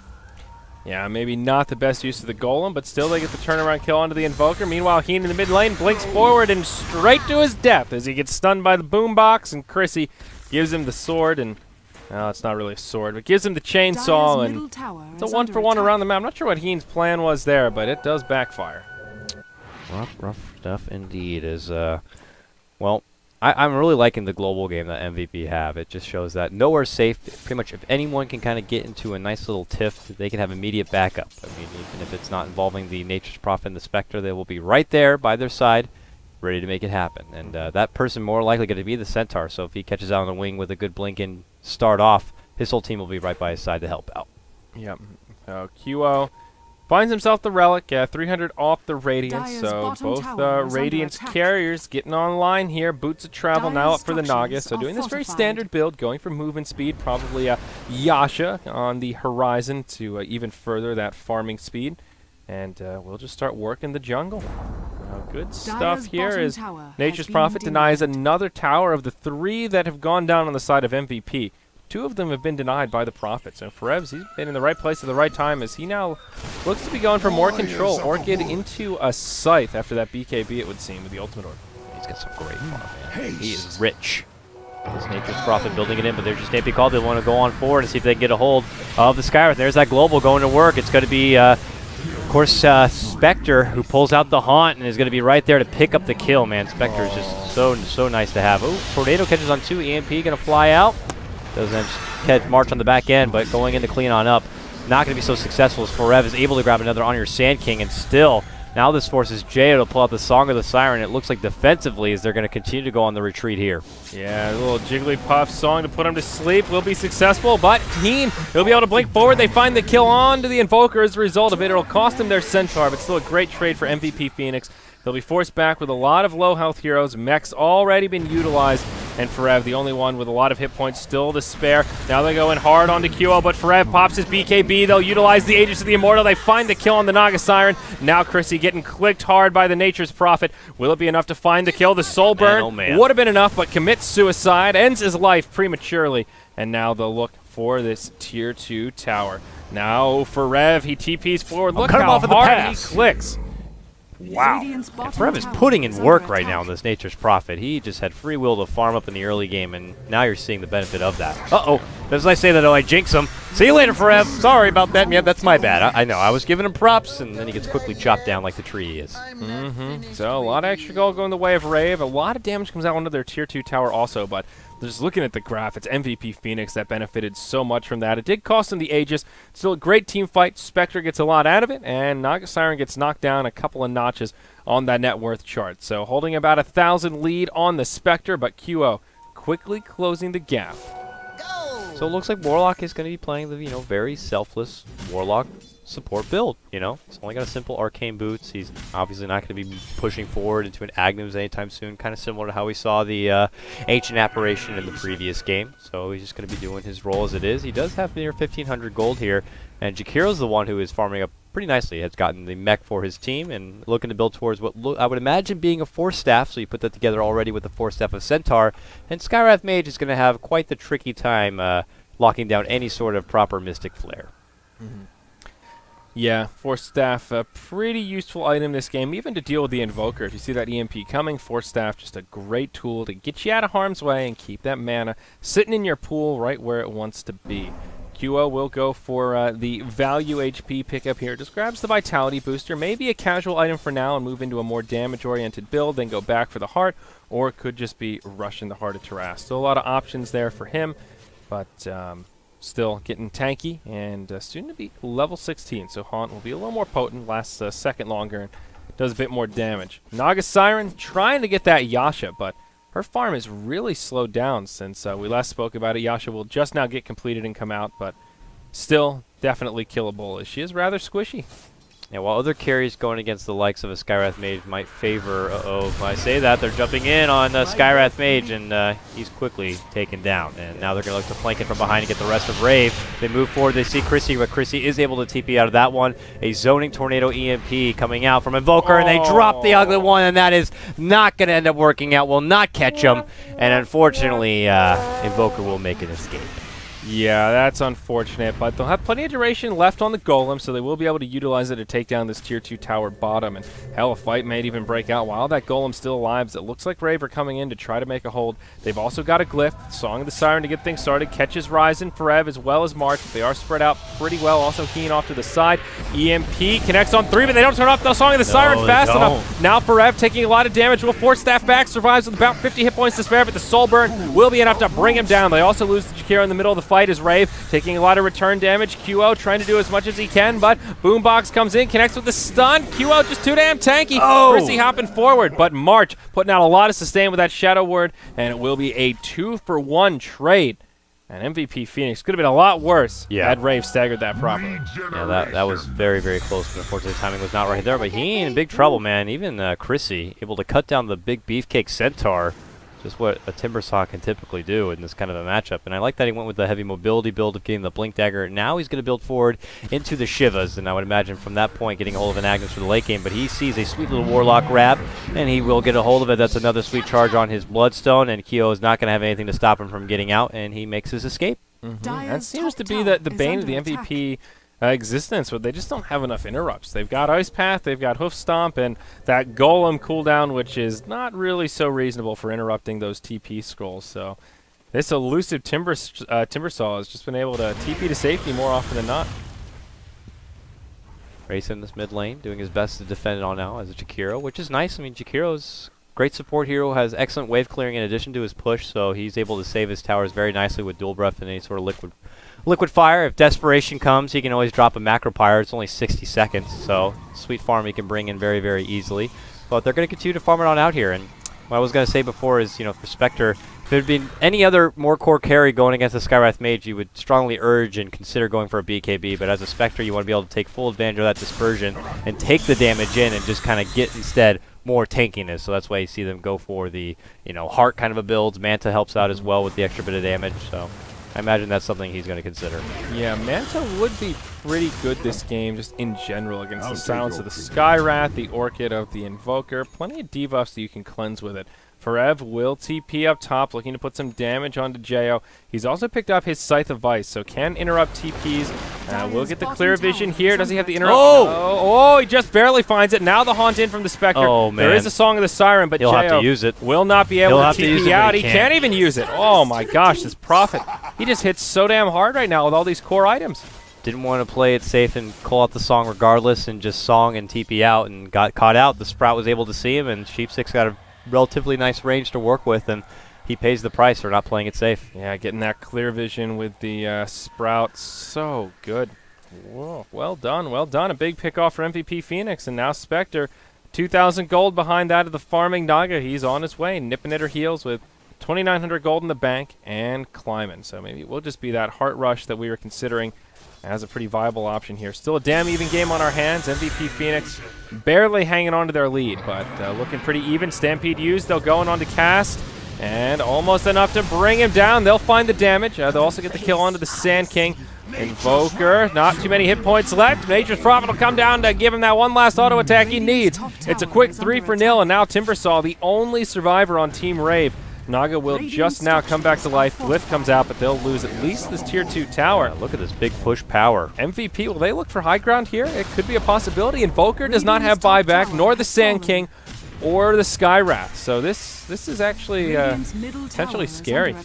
Speaker 2: Yeah, maybe not the best use of the Golem, but still they get the turnaround kill onto the Invoker. Meanwhile, Heen in the mid lane blinks forward and straight to his death as he gets stunned by the boombox, and Chrissy gives him the sword, and no, it's not really a sword, but gives him the chainsaw, and it's a 1-for-1 around the map. I'm not sure what Heen's plan was there, but it does backfire.
Speaker 3: Rough stuff indeed. Well, I'm really liking the global game that MVP have. It just shows that nowhere's safe. Pretty much if anyone can kind of get into a nice little tiff, they can have immediate backup. I mean, even if it's not involving the Nature's Prophet and the Spectre, they will be right there by their side, ready to make it happen. And that person more likely going to be the Centaur, so if he catches out on the wing with a good blink and start off, his whole team will be right by his side to help out.
Speaker 2: Yep. So QO finds himself the Relic, 300 off the Radiance, so both Radiance carriers getting online here. Boots of Travel now up for the Naga, so doing this very standard build, going for movement speed, probably Yasha on the horizon to even further that farming speed. And we'll just start working the jungle. Good stuff here as Nature's Prophet denies another tower of the 3 that have gone down on the side of MVP. 2 of them have been denied by the Prophets, and Forevs, he's been in the right place at the right time as he now looks to be going for more control. Orchid into a Scythe after that BKB, it would seem, with the ultimate Orchid.
Speaker 3: He's got some great farm, man. He is rich. This Nature's Prophet building it in, but they're just AP called. They want to go on forward and see if they can get a hold of the Skywrath. There's that global going to work. It's going to be, of course, Spectre, who pulls out the Haunt and is going to be right there to pick up the kill, man. Spectre is just so nice to have. Oh, Tornado catches on 2. EMP going to fly out. Doesn't catch March on the back end, but going in to clean on up. Not going to be so successful as Forev is able to grab another on your Sand King, and still Now this forces Jay to pull out the Song of the Siren. It looks like defensively as they're going to continue to go on the retreat here.
Speaker 2: Yeah, a little Jigglypuff song to put him to sleep will be successful, but Keen, he'll be able to blink forward. They find the kill on to the Invoker as a result of it. It'll cost him their Centaur, but still a great trade for MVP.Phoenix. He'll be forced back with a lot of low health heroes. Mech's already been utilized, and Forev, the only one with a lot of hit points still to spare. Now they go in hard onto QO, but Forev pops his BKB. They'll utilize the Aegis of the Immortal. They find the kill on the Naga Siren. Now Chrissy getting clicked hard by the Nature's Prophet. Will it be enough to find the kill? The Soul Burn would have been enough, but commits suicide, ends his life prematurely, and now they'll look for this Tier 2 tower. Now Forev, he TPs forward. Look how hard he clicks. Wow.
Speaker 3: Forev is putting in work right now in this Nature's Prophet. He just had free will to farm up in the early game, and now you're seeing the benefit of that. Uh-oh. As I say that, I jinx him. See you later, Forev. Sorry about that. Yeah, that's my bad. I know. I was giving him props, and then he gets quickly chopped down like the tree he is.
Speaker 2: So a lot of extra gold going the way of Rave. A lot of damage comes out onto their Tier 2 tower also, but just looking at the graph, it's MVP.Phoenix that benefited so much from that. It did cost him the Aegis. Still a great team fight. Spectre gets a lot out of it, and Naga Siren gets knocked down a couple of notches on that net worth chart. So holding about 1,000 lead on the Spectre, but QO quickly closing the gap.
Speaker 3: So it looks like Warlock is going to be playing the, very selfless Warlock support build, He's only got a simple Arcane Boots. He's obviously not going to be pushing forward into an Agnums anytime soon, kind of similar to how we saw the Ancient Apparition in the previous game. So he's just going to be doing his role as it is. He does have near 1,500 gold here, and Jakiro's the one who is farming up pretty nicely. He has gotten the mech for his team and looking to build towards what I would imagine being a Force Staff, so you put that together already with the Force Staff of Centaur, and Skywrath Mage is going to have quite the tricky time locking down any sort of proper Mystic Flare.
Speaker 2: Yeah, Force Staff, a pretty useful item this game, even to deal with the Invoker. If you see that EMP coming, Force Staff, just a great tool to get you out of harm's way and keep that mana sitting in your pool right where it wants to be. QO will go for the value HP pickup here. Just grabs the Vitality Booster, maybe a casual item for now and move into a more damage-oriented build, then go back for the Heart, or it could just be rushing the Heart of Terras. Still a lot of options there for him, but still getting tanky, and soon to be level 16, so Haunt will be a little more potent, lasts a second longer, and does a bit more damage. Naga Siren trying to get that Yasha, but her farm is really slowed down since we last spoke about it. Yasha will just now get completed and come out, but still definitely killable, as she is rather squishy.
Speaker 3: Yeah, while other carries going against the likes of a Skywrath Mage might favor, if I say that, they're jumping in on Skywrath Mage, and he's quickly taken down. And now they're going to look to flank it from behind and get the rest of Rave. They move forward, they see Chrissy, but Chrissy is able to TP out of that one. A Zoning Tornado EMP coming out from Invoker, and they drop the ugly one, and that is not going to end up working out, will not catch him. And unfortunately, Invoker will make an escape.
Speaker 2: Yeah, that's unfortunate, but they'll have plenty of duration left on the Golem, so they will be able to utilize it to take down this Tier 2 tower bottom. And hell, a fight may even break out while that Golem's still alive. So it looks like Rave are coming in to try to make a hold. They've also got a Glyph, Song of the Siren to get things started, catches Ryzen, Forev, as well as March. They are spread out pretty well, also Keen off to the side. EMP connects on 3, but they don't turn off the Song of the Siren fast enough. Now Forev taking a lot of damage, will Force Staff back, survives with about 50 hit points to spare, but the Soul Burn will be enough to bring him down. They also lose to Jakiro in the middle of the fight as Rave taking a lot of return damage. QO trying to do as much as he can, but Boombox comes in, connects with the stun. QO just too damn tanky. Chrissy hopping forward, but March putting out a lot of sustain with that Shadow Word, and it will be a 2-for-1 trade. And MVP.Phoenix could have been a lot worse had Rave staggered that properly.
Speaker 3: Yeah, that was very, very close, but unfortunately the timing was not right there. But he ain't in big trouble, man. Even Chrissy able to cut down the big Beefcake Centaur. Just what a Timbersaw can typically do in this kind of a matchup. And I like that he went with the heavy mobility build of getting the Blink Dagger. Now he's going to build forward into the Shivas, and I would imagine from that point getting a hold of an Agnes for the late game. But he sees a sweet little Warlock grab, and he will get a hold of it. That's another sweet charge on his Bloodstone, and Kyo is not going to have anything to stop him from getting out, and he makes his escape.
Speaker 2: That seems to be the bane of the MVP existence, but they just don't have enough interrupts. They've got Ice Path, they've got Hoof Stomp, and that Golem cooldown, which is not really so reasonable for interrupting those TP scrolls. So this elusive Timbersaw has just been able to TP to safety more often than not.
Speaker 3: Race in this mid lane, doing his best to defend it all now as a Jakiro, which is nice. I mean, Jakiro's great support hero, has excellent wave clearing in addition to his push, so he's able to save his towers very nicely with dual breath and any sort of liquid Liquid Fire, if desperation comes, he can always drop a Macro Pyre. It's only 60 seconds, so Sweet Farm he can bring in very, very easily. But they're going to continue to farm it on out here. And what I was going to say before is, for Spectre, if there had been any other more core carry going against the Skywrath Mage, you would strongly urge and consider going for a BKB. But as a Spectre, you want to be able to take full advantage of that dispersion and take the damage in and just kind of get instead more tankiness. So that's why you see them go for the, Heart kind of a build. Manta helps out as well with the extra bit of damage. So I imagine that's something he's going to consider.
Speaker 2: Yeah, Manta would be pretty good this game, just in general, against the Silence of the Skywrath, the Orchid of the Invoker. Plenty of debuffs that you can cleanse with it. Rave will TP up top, looking to put some damage onto Jo. He's also picked up his Scythe of Vice, so can interrupt TPs. We'll get the clear vision here. Does he have the interrupt? Oh, he just barely finds it. Now the Haunt in from the Spectre.
Speaker 3: Oh, man.
Speaker 2: There is a Song of the Siren, but
Speaker 3: He'll have to use it.
Speaker 2: will not be able to TP out. He
Speaker 3: can't.
Speaker 2: can't even use it. Oh, my gosh, this Prophet. He just hits so damn hard right now with all these core items.
Speaker 3: Didn't want to play it safe and call out the Song regardless and just Song and TP out and got caught out. The Sprout was able to see him, and Sheepsix got a relatively nice range to work with, and he pays the price for not playing it safe.
Speaker 2: Yeah, getting that clear vision with the Sprout, so good. Whoa, well done, well done. A big pick off for MVP.Phoenix, and now Spectre, 2,000 gold behind that of the farming Naga. He's on his way, nipping at her heels with 2,900 gold in the bank and climbing. So maybe it will just be that Heart Rush that we were considering as a pretty viable option here. Still a damn even game on our hands. MVP.Phoenix barely hanging on to their lead, but looking pretty even. Stampede used. They'll go on to cast, and almost enough to bring him down. They'll find the damage. They'll also get the kill onto the Sand King. Invoker, not too many hit points left. Nature's Prophet will come down to give him that one last auto attack he needs. It's a quick 3-0, and now Timbersaw, the only survivor on Team Rave. Naga will just now come back to life. Glyph comes out, but they'll lose at least this Tier 2 tower.
Speaker 3: Look at this big push power.
Speaker 2: MVP, will they look for high ground here? It could be a possibility. Invoker does not have buyback, nor the Sand King, or the Skywrath. So this is actually potentially scary.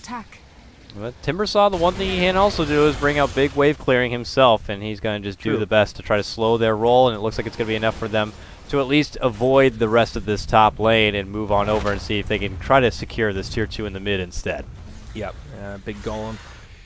Speaker 3: But Timbersaw, the one thing he can also do is bring out big wave clearing himself, and he's going to just do the best to try to slow their roll, and it looks like it's going to be enough for them to at least avoid the rest of this top lane and move on over and see if they can try to secure this Tier 2 in the mid instead.
Speaker 2: Yep, big Golem.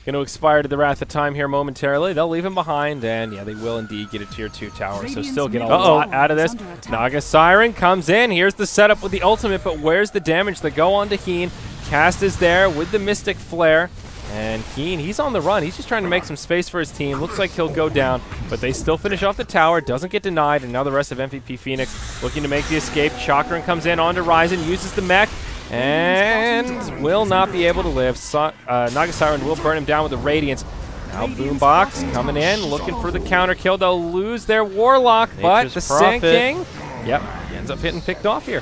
Speaker 2: Going to expire to the Wrath of Time here momentarily. They'll leave him behind, and yeah, they will indeed get a Tier 2 tower, so still get a lot out of this. Naga Siren comes in. Here's the setup with the ultimate, but where's the damage that go on to Heen? Cast is there with the Mystic Flare. And Heen, he's on the run. He's just trying to make some space for his team. Looks like he'll go down, but they still finish off the tower. Doesn't get denied, and now the rest of MVP.Phoenix looking to make the escape. Chakran comes in onto Ryzen, uses the mech, and will not be able to live. Naga Siren will burn him down with the Radiance. Now Boombox coming in, looking for the counter kill. They'll lose their Warlock, but the Sand King, yep, he ends up getting picked off here.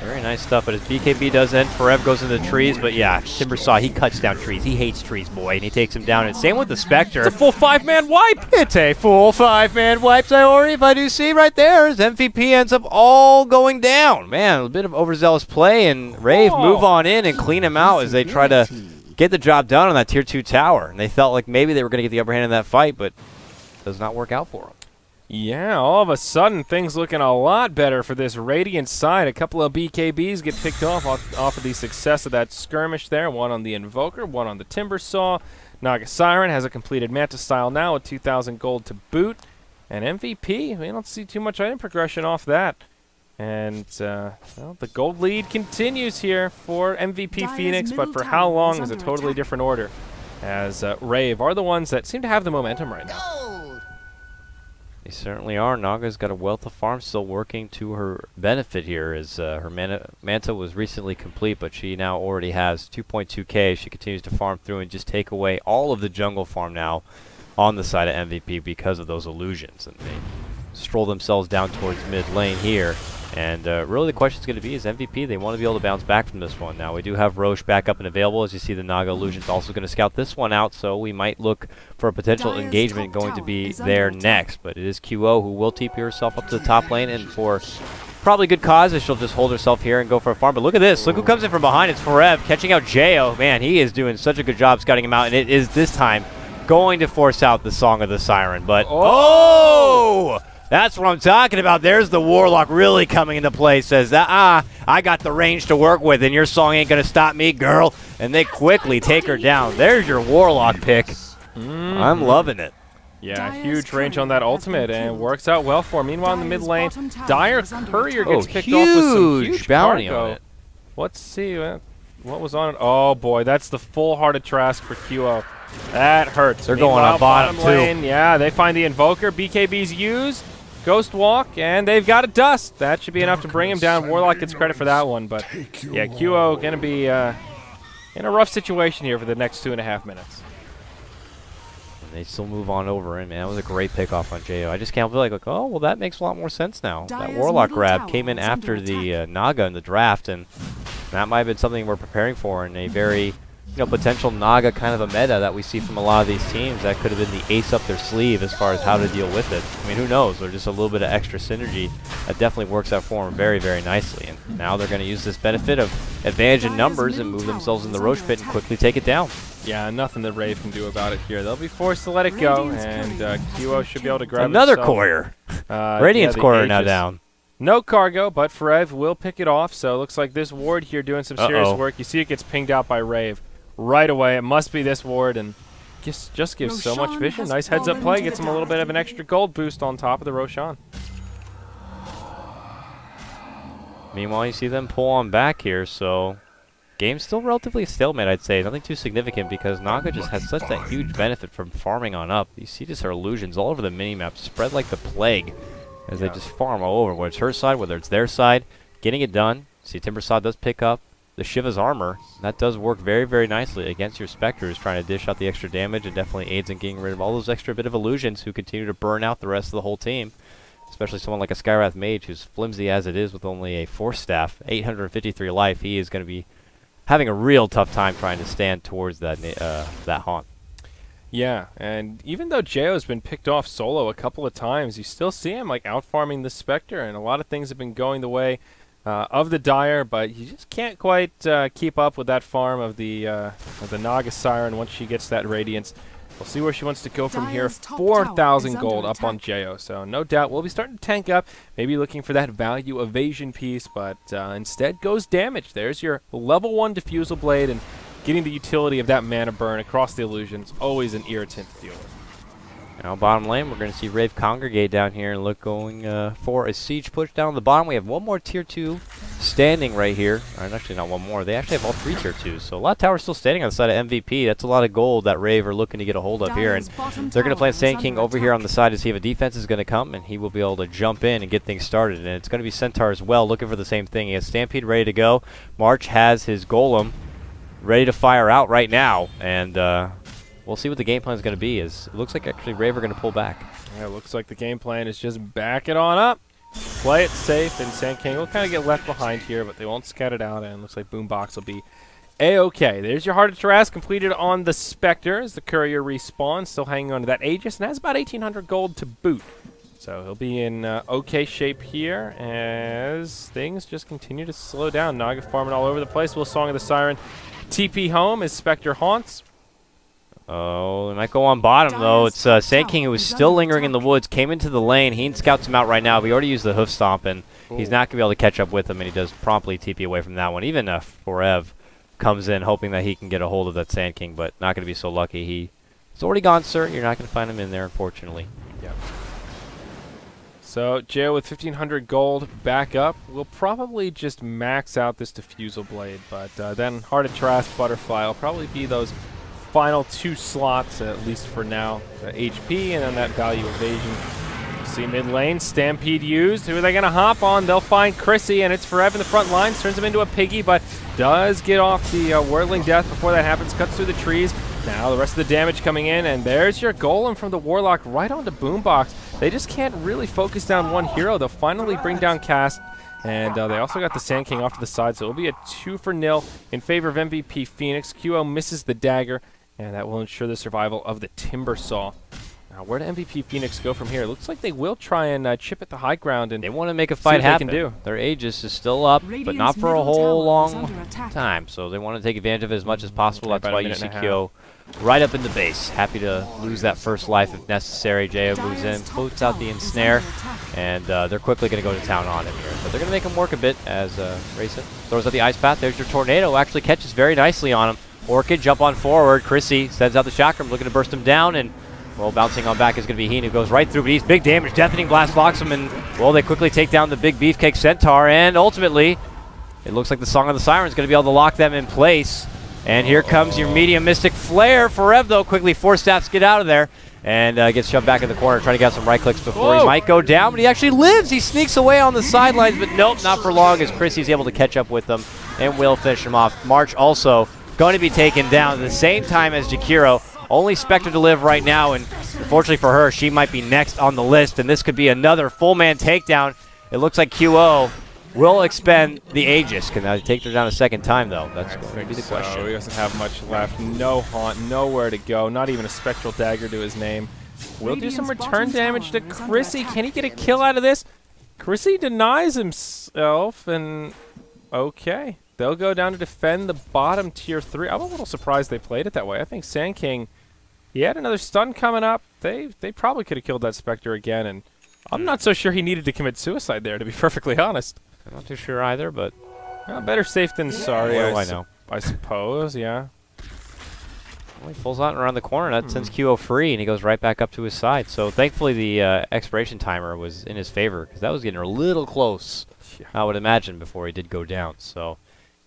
Speaker 3: Very nice stuff, but his BKB does end. Forever goes into the trees, but yeah, Timbersaw, he cuts down trees. He hates trees, boy, and he takes him down. And same with the Spectre.
Speaker 2: It's a full 5-man wipe.
Speaker 3: It's a full 5-man wipe, Sayori. If I do see right there, his MVP ends up all going down. Man, a bit of overzealous play, and Rave move on in and clean him out as they try to get the job done on that Tier 2 tower. And they felt like maybe they were going to get the upper hand in that fight, but it does not work out for them.
Speaker 2: Yeah, all of a sudden, things looking a lot better for this Radiant side. A couple of BKBs get picked off of the success of that skirmish there. One on the Invoker, one on the Timbersaw. Naga Siren has a completed Manta style now with 2,000 gold to boot. And MVP, we don't see too much item progression off that. And well, the gold lead continues here for MVP.Phoenix, but for how long is a totally different order, as Rave are the ones that seem to have the momentum right now.
Speaker 3: They certainly are. Naga's got a wealth of farms still working to her benefit here, as her Manta was recently complete, but she now already has 2.2k. She continues to farm through and just take away all of the jungle farm now on the side of MVP because of those illusions. And they stroll themselves down towards mid lane here. And really the question is going to be, is MVP, they want to be able to bounce back from this one. Now we do have Roche back up and available. As you see, the Naga Illusion's also going to scout this one out, so we might look for a potential engagement going to be there next. But it is QO who will TP herself up to the top lane, and for probably good cause, as she'll just hold herself here and go for a farm. But look at this. Look who comes in from behind. It's Forev catching out Jo. Man, he is doing such a good job scouting him out, and it is this time going to force out the Song of the Siren. But that's what I'm talking about. There's the Warlock really coming into play. Says, I got the range to work with, and your song ain't going to stop me, girl. And they quickly take her down. There's your Warlock pick. All I'm loving it.
Speaker 2: Yeah, huge range on that ultimate, and works out well for him. Meanwhile, in the mid lane, Dire Courier gets picked off with some huge
Speaker 3: bounty
Speaker 2: cargo.
Speaker 3: on it.
Speaker 2: Let's see what was on it. Oh boy, that's the full-hearted Trask for QO. That hurts.
Speaker 3: They're going on bottom
Speaker 2: lane,
Speaker 3: too.
Speaker 2: Yeah, they find the Invoker. BKB's used. Ghost Walk, and they've got a Dust. That should be enough to bring him down. Warlock gets credit for that one, but yeah, QO going to be in a rough situation here for the next 2.5 minutes.
Speaker 3: They still move on over him, man. That was a great pickoff on Jo. I just can't feel like, oh, well, that makes a lot more sense now. That Warlock grab came in after the Naga in the draft, and that might have been something we're preparing for in a very, potential Naga kind of a meta that we see from a lot of these teams. That could have been the ace up their sleeve as far as how to deal with it. I mean, who knows? Or just a little bit of extra synergy that definitely works out for them very, very nicely. And now they're going to use this benefit of advantage in numbers and move themselves in the Roche pit and quickly take it down.
Speaker 2: Yeah, nothing that Rave can do about it here. They'll be forced to let it go, and QO should be able to grab
Speaker 3: another
Speaker 2: himself.
Speaker 3: Courier. Radiant's Courier now down.
Speaker 2: No cargo, but Rev will pick it off, so it looks like this ward here doing some serious work. You see it gets pinged out by Rave right away. It must be this ward, and just gives so much vision. Nice heads-up play. Gets him a little bit of an extra gold boost on top of the Roshan.
Speaker 3: Meanwhile, you see them pull on back here, so game's still relatively stalemate, I'd say. Nothing too significant because Naga just has such that huge benefit from farming on up. You see just her illusions all over the minimap, spread like the plague as they just farm all over, whether it's her side, whether it's their side, getting it done. See, Timbersaw does pick up the Shiva's armor. That does work very, very nicely against your Spectres, trying to dish out the extra damage, and definitely aids in getting rid of all those extra bit of illusions who continue to burn out the rest of the whole team. Especially someone like a Skywrath Mage who's flimsy as it is with only a Force Staff, 853 life. He is going to be having a real tough time trying to stand towards that that haunt.
Speaker 2: Yeah, and even though Jo has been picked off solo a couple of times, you still see him like out-farming the Spectre, and a lot of things have been going the way of the Dire, but you just can't quite keep up with that farm of the Naga Siren once she gets that Radiance. We'll see where she wants to go from here. 4,000 gold up on Jo, so no doubt we'll be starting to tank up, maybe looking for that value evasion piece, but instead goes damage. There's your level 1 Diffusal Blade, and getting the utility of that mana burn across the illusions, always an irritant to deal with.
Speaker 3: Now bottom lane, we're going to see Rave congregate down here and look going for a siege push down on the bottom. We have one more tier 2 standing right here. Or actually not one more. They actually have all 3 tier 2s. So a lot of towers still standing on the side of MVP. That's a lot of gold that Rave are looking to get a hold of here. And they're going to play Sand King over here on the side to see if a defense is going to come, and he will be able to jump in and get things started. And it's going to be Centaur as well, looking for the same thing. He has Stampede ready to go. March has his Golem ready to fire out right now. And we'll see what the game plan is going to be. It looks like actually Rave are going to pull back.
Speaker 2: Yeah, it looks like the game plan is just back it on up, play it safe, and Sand King will kind of get left behind here, but they won't scat it out, and it looks like Boombox will be A-okay. There's your Heart of Trask completed on the Spectre as the Courier respawns, still hanging on to that Aegis, and has about 1,800 gold to boot. So he'll be in okay shape here as things just continue to slow down. Naga farming all over the place. Will Song of the Siren TP home as Spectre haunts.
Speaker 3: Oh, they might go on bottom, though. It's Sand King, who was still lingering in the woods, came into the lane. He scouts him out right now. We already used the Hoof Stomp, and he's not going to be able to catch up with him, and he does promptly TP away from that one. Even Forev comes in hoping that he can get a hold of that Sand King, but not going to be so lucky. He's already gone, sir. You're not going to find him in there, unfortunately.
Speaker 2: Yep. So, Jo with 1,500 gold back up. We'll probably just max out this Diffusal Blade, but then Heart of Trask, Butterfly will probably be those final 2 slots, at least for now. The HP and then that value evasion. See mid lane, Stampede used. Who are they going to hop on? They'll find Chrissy, and it's Forever in the front lines. Turns him into a piggy, but does get off the Whirling Death before that happens. Cuts through the trees. Now the rest of the damage coming in, and there's your Golem from the Warlock right onto Boombox. They just can't really focus down one hero. They'll finally bring down Cast, and they also got the Sand King off to the side, so it'll be a 2-0 in favor of MVP.Phoenix. QO misses the dagger, and that will ensure the survival of the Timbersaw. Now, where do MVP.Phoenix go from here? It looks like they will try and chip at the high ground, and
Speaker 3: they want to make a fight happen.
Speaker 2: They can do.
Speaker 3: Their Aegis is still up, but not for a whole long time, so they want to take advantage of it as much as possible. That's why you see QO right up in the base. Happy to lose that first life if necessary. Jo moves in, boots out the ensnare, and they're quickly going to go to town on him here. But they're going to make him work a bit as Racing throws out the Ice Path. There's your Tornado. Actually catches very nicely on him. Orchid jump on forward. Chrissy sends out the Chakram looking to burst him down, and Well, bouncing on back is going to be Heen, who goes right through, but he's big damage. Deafening Blast locks him, and, well, they quickly take down the big Beefcake Centaur, and ultimately, it looks like the Song of the Siren is going to be able to lock them in place. And here comes your medium Mystic Flare for Rev, though. Quickly, 4 staffs get out of there, and gets shoved back in the corner, trying to get some right clicks before he might go down, but he actually lives. He sneaks away on the sidelines, but nope, not for long, as Chrissy's able to catch up with them and will finish him off. March also going to be taken down at the same time as Jakiro. Only Spectre to live right now, and unfortunately for her, she might be next on the list, and this could be another full-man takedown. It looks like QO will expend the Aegis. Can they take her down a second time, though? That's going to be the question.
Speaker 2: He doesn't have much left. No haunt, nowhere to go. Not even a Spectral Dagger to his name. Will do some return damage to Chrissy. Can he get a kill out of this? Chrissy denies himself, and okay. They'll go down to defend the bottom tier 3. I'm a little surprised they played it that way. I think Sand King, he had another stun coming up. They probably could have killed that Spectre again, and I'm not so sure he needed to commit suicide there, to be perfectly honest.
Speaker 3: I'm not too sure either, but
Speaker 2: well, better safe than sorry,
Speaker 3: I know.
Speaker 2: I suppose, yeah.
Speaker 3: Well, he pulls out around the corner. That sends QO free, and he goes right back up to his side. So thankfully the expiration timer was in his favor, because that was getting a little close, I would imagine, before he did go down. So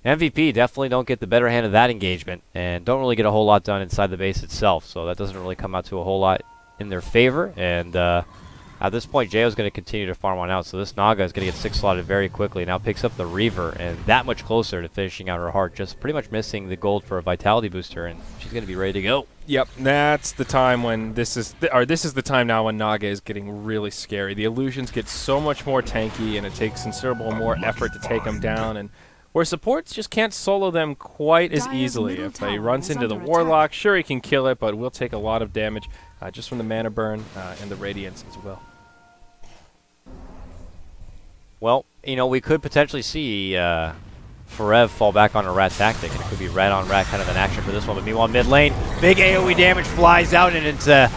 Speaker 3: MVP definitely don't get the better hand of that engagement, and don't really get a whole lot done inside the base itself. So that doesn't really come out to a whole lot in their favor. And at this point, J.O.'s going to continue to farm on out, so this Naga is going to get 6 slotted very quickly. Now picks up the Reaver, and that much closer to finishing out her heart, just pretty much missing the gold for a Vitality booster, and she's going to be ready to go.
Speaker 2: Yep, that's the time when this is the time now when Naga is getting really scary. The illusions get so much more tanky, and it takes considerable more effort to take them down, and where supports just can't solo them quite as easily. If he runs into the Warlock, sure he can kill it, but will take a lot of damage just from the mana burn and the Radiance as well.
Speaker 3: Well, you know, we could potentially see Forev fall back on a rat tactic, and it could be rat on rat kind of an action for this one. But meanwhile, mid lane, big AoE damage flies out, and it's a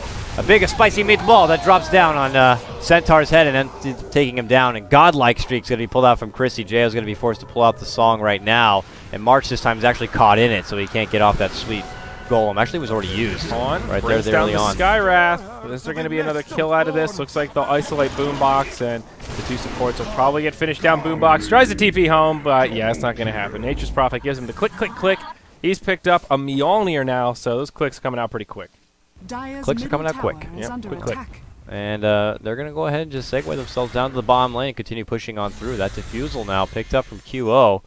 Speaker 3: big spicy meatball that drops down on Centaur's head and then taking him down. And Godlike Streak's going to be pulled out from Chrissy. J.O.'s going to be forced to pull out the song right now, and March this time is actually caught in it, so he can't get off that sweet golem. Actually, was already used right there early on.
Speaker 2: Skywrath. Is there going to be another kill out of this? Looks like they'll isolate Boombox, and the 2 supports will probably get finished down. Boombox tries to TP home, but yeah, it's not going to happen. Nature's Prophet gives him the click, click, click. He's picked up a Mjolnir now, so those clicks coming out pretty quick.
Speaker 3: Clicks are coming out quick.
Speaker 2: Yep, quick click.
Speaker 3: And they're going to go ahead and just segue themselves down to the bottom lane and continue pushing on through. That Diffusal now picked up from QO,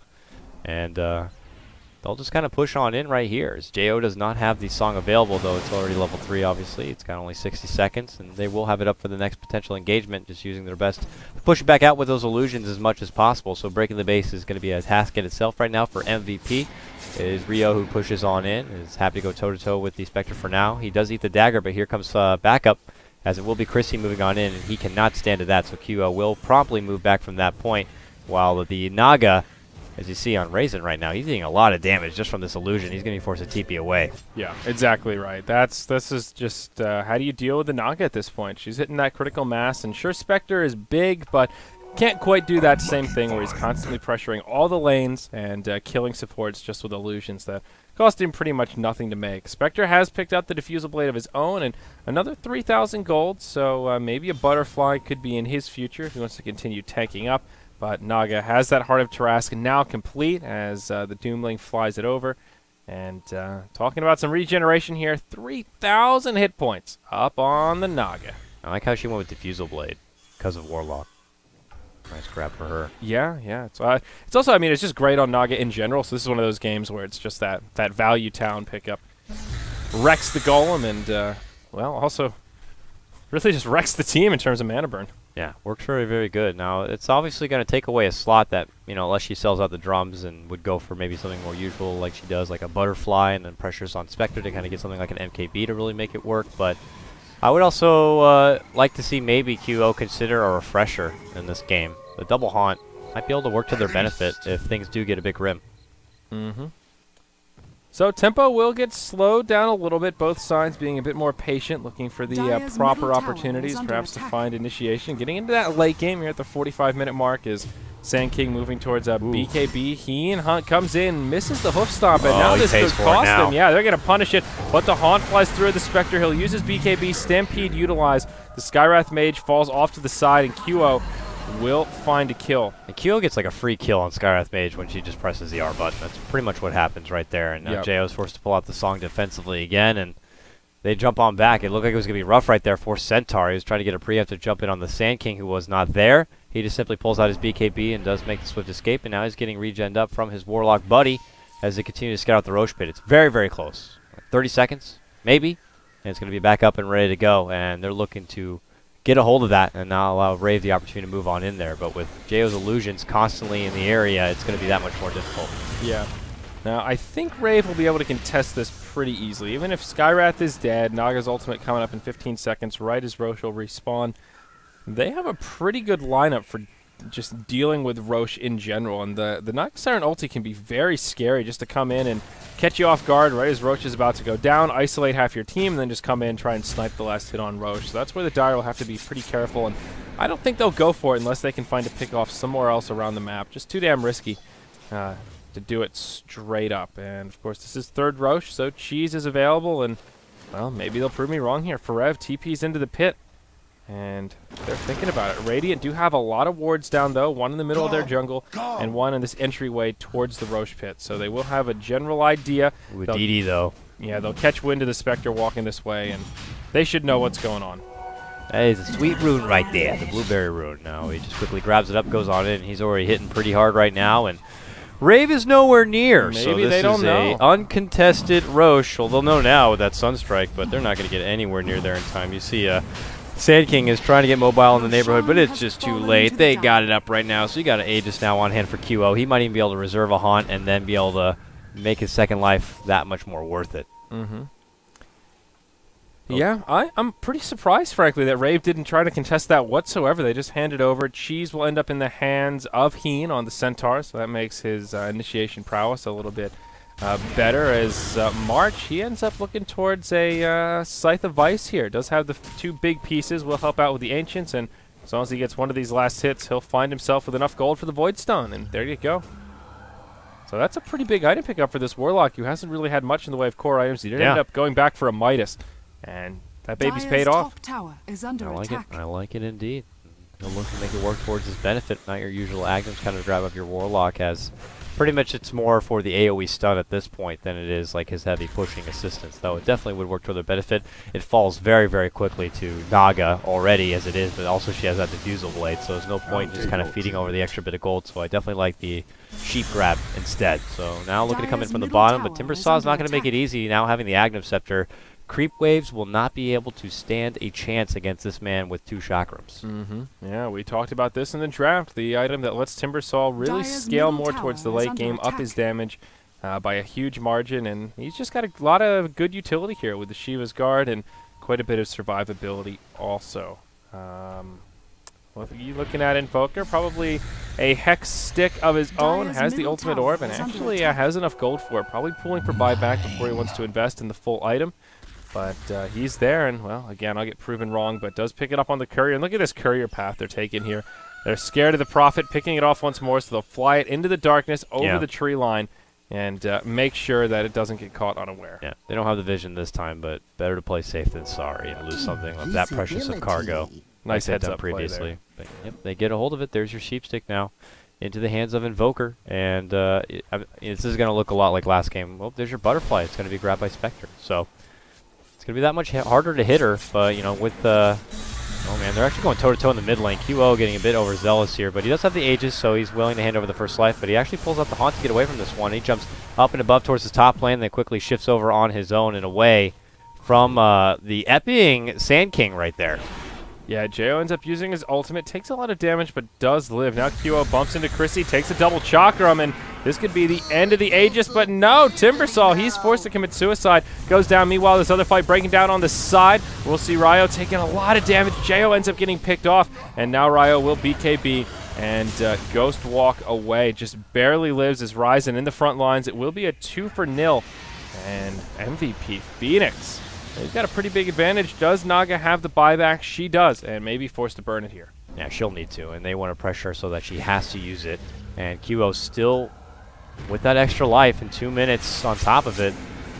Speaker 3: and they'll just kind of push on in right here. As J.O. does not have the song available, though it's already level 3, obviously. It's got only 60 seconds, and they will have it up for the next potential engagement, just using their best to push it back out with those illusions as much as possible. So breaking the base is going to be a task in itself right now for MVP. It is Rio who pushes on in, is happy to go toe-to-toe with the Spectre for now. He does eat the dagger, but here comes backup, as it will be Chrissy moving on in, and he cannot stand to that, so QO will promptly move back from that point, while the Naga, as you see on Raisin right now, he's getting a lot of damage just from this illusion. He's going to be forced to TP away. Yeah, exactly right. This is just how do you deal with the Naga at this point? She's hitting that critical mass, and sure, Spectre is big, but can't quite do that same thing where he's constantly pressuring all the lanes and killing supports just with illusions that cost him pretty much nothing to make. Spectre has picked up the Diffusal Blade of his own and another 3,000 gold, so maybe a Butterfly could be in his future if he wants to continue tanking up. But Naga has that Heart of Tarrasque now complete as the Doomling flies it over. And talking about some regeneration here, 3,000 hit points up on the Naga. I like how she went with Diffusal Blade because of Warlock. Nice grab for her. Yeah, yeah. It's also, I mean, it's just great on Naga in general. So this is one of those games where it's just that value town pickup. Wrecks the Golem and, well, also really just wrecks the team in terms of mana burn. Yeah, works very, very good. Now, it's obviously going to take away a slot that, you know, unless she sells out the drums and would go for maybe something more usual like she does, like a Butterfly, and then pressures on Spectre to kind of get something like an MKB to really make it work. But I would also like to see maybe QO consider a refresher in this game. The double haunt might be able to work to their benefit if things do get a big rim. Mm-hmm. So tempo will get slowed down a little bit, both sides being a bit more patient, looking for the proper opportunities, perhaps to find initiation. Getting into that late game here at the 45-minute mark is
Speaker 2: Sand King moving towards BKB. Heen Hunt comes in, misses the hoof stomp, and now this could cost him. Yeah, they're going to punish it, but the Haunt flies through the Spectre. He'll use his BKB, Stampede utilized. The Skywrath Mage falls off to the side, and QO will find a kill.
Speaker 3: And QO gets like a free kill on Skywrath Mage when she just presses the R button. That's pretty much what happens right there. And now JO's forced to pull out the Song defensively again, and they jump on back. It looked like it was going to be rough right there for Centaur. He was trying to get a preemptive jump in on the Sand King, who was not there. He just simply pulls out his BKB and does make the swift escape, and now he's getting regened up from his Warlock buddy as they continue to scout out the Roche Pit. It's very, very close. 30 seconds, maybe, and it's going to be back up and ready to go, and they're looking to get a hold of that and not allow Rave the opportunity to move on in there. But with JO's illusions constantly in the area, it's going to be that much more difficult.
Speaker 2: Yeah. Now, I think Rave will be able to contest this pretty easily. Even if Skywrath is dead, Naga's ultimate coming up in 15 seconds, right as Roche will respawn. They have a pretty good lineup for just dealing with Roche in general. And the Naga Siren ulti can be very scary just to come in and catch you off guard right as Roche is about to go down, isolate half your team, and then just come in and try and snipe the last hit on Roche. So that's where the Dire will have to be pretty careful. And I don't think they'll go for it unless they can find a pick off somewhere else around the map. Just too damn risky to do it straight up. And, of course, this is third Roche, so Cheese is available. And, well, maybe they'll prove me wrong here. Forev TP's into the pit. And they're thinking about it. Radiant do have a lot of wards down, though. One in the middle of their jungle and one in this entryway towards the Roche pit. So they will have a general idea.
Speaker 3: With DD, though.
Speaker 2: Yeah, they'll catch wind of the Spectre walking this way, and they should know what's going on.
Speaker 3: That is a sweet rune right there, the blueberry rune. Now he just quickly grabs it up, goes on it, and he's already hitting pretty hard right now. And Rave is nowhere near.
Speaker 2: Maybe
Speaker 3: so this
Speaker 2: they don't
Speaker 3: is
Speaker 2: know.
Speaker 3: A uncontested Roche. Well, they'll know now with that Sunstrike, but they're not going to get anywhere near there in time. You see Sand King is trying to get mobile in the neighborhood, but it's just too late. They got it up right now, so you got an Aegis now on hand for QO. He might even be able to reserve a Haunt and then be able to make his second life that much more worth it.
Speaker 2: Mm-hmm. Yeah, I'm pretty surprised, frankly, that Rave didn't try to contest that whatsoever. They just handed over. Cheese will end up in the hands of Heen on the Centaur, so that makes his initiation prowess a little bit better. As March, he ends up looking towards a Scythe of Vice here. Does have the two big pieces, will help out with the Ancients, and as long as he gets one of these last hits, he'll find himself with enough gold for the Void Stone, and there you go. So that's a pretty big item pickup for this Warlock, who hasn't really had much in the way of core items. He did end up going back for a Midas. And that baby's paid off.
Speaker 4: Tower is under attack.
Speaker 3: I like it indeed. He'll look to make it work towards his benefit, not your usual Agnes kind of grab up your Warlock, as pretty much it's more for the AoE stun at this point than it is like his heavy pushing assistance, though it definitely would work toward their benefit. It falls very, very quickly to Naga already as it is, but also she has that Diffusal Blade, so there's no point just kind of feeding over the extra bit of gold, so I definitely like the sheep grab instead. So now looking to come in from the bottom, but Timbersaw's not going to make it easy now having the Agnem Scepter. Creep waves will not be able to stand a chance against this man with two chakrams.
Speaker 2: Mm-hmm. Yeah, we talked about this in the draft. The item that lets Timbersaw really scale more towards the late game, up his damage by a huge margin, and he's just got a lot of good utility here with the Shiva's Guard and quite a bit of survivability also. What are you looking at, Invoker? Probably a Hex Stick of his own, has the Ultimate Orb, and actually has enough gold for it. Probably pulling for buyback before he wants to invest in the full item. But he's there, and, well, again, I'll get proven wrong, but does pick it up on the courier. And look at this courier path they're taking here. They're scared of the Prophet, picking it off once more, so they'll fly it into the darkness, over the tree line, and make sure that it doesn't get caught unaware.
Speaker 3: Yeah, they don't have the vision this time, but better to play safe than sorry and lose something of that precious of cargo.
Speaker 2: Nice heads up
Speaker 3: previously. But, yep, they get a hold of it. There's your Sheepstick now into the hands of Invoker, and this is going to look a lot like last game. Well, there's your Butterfly. It's going to be grabbed by Spectre, so it's going to be that much harder to hit her, but, you know, with oh man, they're actually going toe-to-toe in the mid lane. QO getting a bit overzealous here, but he does have the Aegis, so he's willing to hand over the first life, but he actually pulls out the Haunt to get away from this one. He jumps up and above towards his top lane, then quickly shifts over on his own and away from the Epping Sand King right there.
Speaker 2: Yeah, Jo ends up using his ultimate, takes a lot of damage, but does live. Now QO bumps into Chrissy, takes a double chakram, and this could be the end of the Aegis, but no, Timbersaw, he's forced to commit suicide, goes down. Meanwhile, this other fight breaking down on the side. We'll see Ryo taking a lot of damage. Jo ends up getting picked off, and now Ryo will BKB and Ghost Walk away. Just barely lives as Ryzen in the front lines. It will be a 2-0, and MVP.Phoenix. He's got a pretty big advantage. Does Naga have the buyback? She does, and maybe forced to burn it here.
Speaker 3: Yeah, she'll need to, and they want to pressure her so that she has to use it. And QO still with that extra life and 2 minutes on top of it.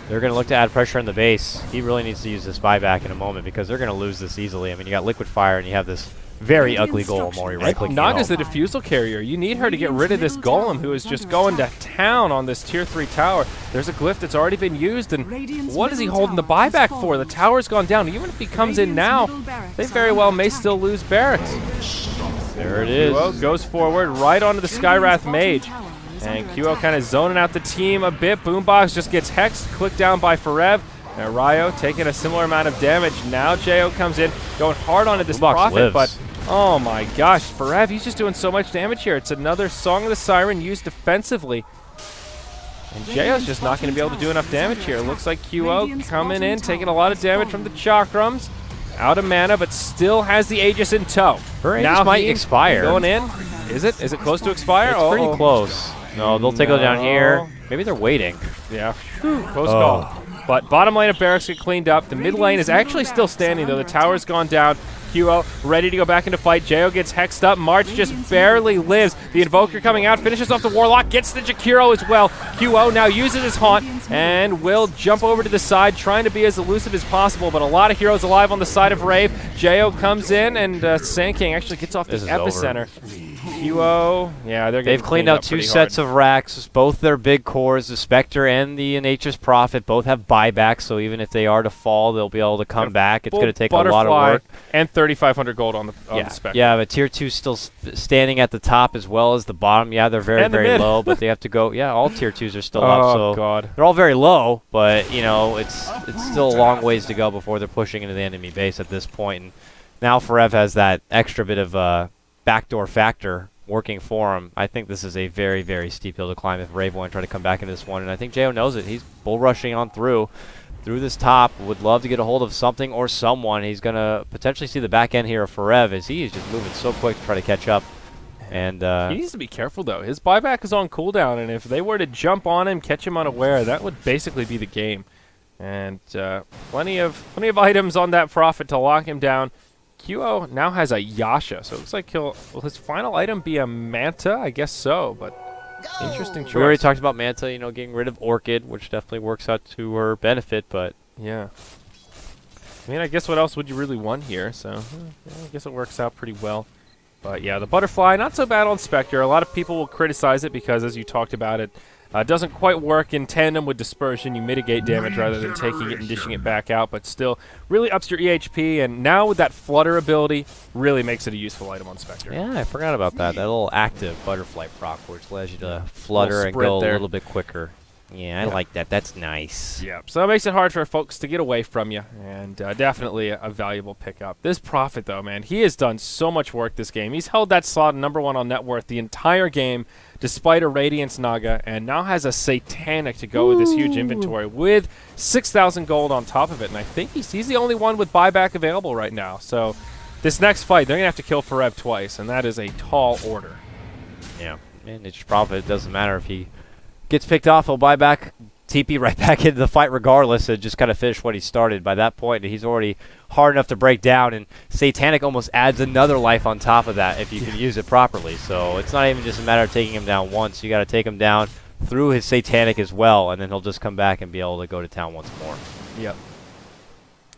Speaker 3: They're going to look to add pressure in the base. He really needs to use this buyback in a moment because they're going to lose this easily. I mean, you got Liquid Fire and you have this very ugly golem Mori right-clicking.
Speaker 2: Naga's the diffusal carrier. You need her to get rid of this golem who is just going to town on this tier 3 tower. There's a glyph that's already been used, and what is he holding the buyback for? The tower's gone down. Even if he comes in now, they very well may still lose barracks.
Speaker 3: There it is.
Speaker 2: QO goes forward right onto the Skywrath Mage. And QO kind of zoning out the team a bit. Boombox just gets hexed, clicked down by Forev. And Ryo taking a similar amount of damage. Now Jo comes in, going hard onto this Prophet, but oh my gosh, Forev, he's just doing so much damage here. It's another Song of the Siren used defensively. And Jo's just not going to be able to do enough damage here. Looks like QO coming in, taking a lot of damage from the Chakrams. Out of mana, but still has the Aegis in tow.
Speaker 3: Her Aegis might expire.
Speaker 2: Going in. Is it? Is it close to expire?
Speaker 3: It's pretty close. No, they'll take it down here. Maybe they're waiting.
Speaker 2: Yeah. Close call. But bottom lane of barracks get cleaned up. The mid lane is actually still standing, though. The tower's gone down. QO ready to go back into fight. Jo gets hexed up. March just barely lives. The Invoker coming out, finishes off the Warlock, gets the Jakiro as well. QO now uses his Haunt and will jump over to the side, trying to be as elusive as possible, but a lot of heroes alive on the side of Rave. Jo comes in, and Sand King actually gets off the epicenter. QO, yeah, they've
Speaker 3: cleaned out 2 sets of racks, both their big cores. The Spectre and the Nature's Prophet both have buybacks, so even if they are to fall, they'll be able to come back. It's going to take a lot of work.
Speaker 2: And 3,500 gold on the Spectre.
Speaker 3: Yeah, but tier 2 still standing at the top as well as the bottom. Yeah, they're very, very low, but they have to go. Yeah, all tier 2s are still up. So
Speaker 2: God.
Speaker 3: They're all very low, but you know it's still a long ways to go before they're pushing into the enemy base at this point. And now Forev has that extra bit of backdoor factor working for him. I think this is a very, very steep hill to climb if Rave want to try to come back into this one, and I think Jo knows it. He's bull rushing on through this top. Would love to get a hold of something or someone. He's going to potentially see the back end here of Forev as he is just moving so quick to try to catch up. And
Speaker 2: he needs to be careful, though. His buyback is on cooldown, and if they were to jump on him, catch him unaware, that would basically be the game. And plenty of items on that Prophet to lock him down. QO now has a Yasha, so it looks like will his final item be a Manta? I guess so, but interesting choice.
Speaker 3: We already talked about Manta, you know, getting rid of Orchid, which definitely works out to her benefit, but
Speaker 2: yeah. I mean, I guess what else would you really want here? So yeah, I guess it works out pretty well. But yeah, the Butterfly, not so bad on Spectre. A lot of people will criticize it because, as you talked about, it doesn't quite work in tandem with Dispersion. You mitigate damage rather than taking it and dishing it back out, but still really ups your EHP, and now with that Flutter ability, really makes it a useful item on Spectre.
Speaker 3: Yeah, I forgot about that. That little active Butterfly proc, which allows you to flutter and go a little bit quicker. Yeah, I like that. That's nice.
Speaker 2: Yeah, so it makes it hard for folks to get away from you, and definitely a valuable pickup. This Prophet, though, man, he has done so much work this game. He's held that slot #1 on net worth the entire game, despite a Radiance Naga, and now has a Satanic to go with this huge inventory with 6,000 gold on top of it. And I think he's the only one with buyback available right now. So this next fight, they're going to have to kill Forev twice, and that is a tall order.
Speaker 3: Yeah, and Nature's Prophet, it doesn't matter if he gets picked off, he'll buy back, TP right back into the fight regardless, and just kind of finish what he started. By that point, he's already hard enough to break down, and Satanic almost adds another life on top of that if you can use it properly. So it's not even just a matter of taking him down once. You got to take him down through his Satanic as well, and then he'll just come back and be able to go to town once more.
Speaker 2: Yep.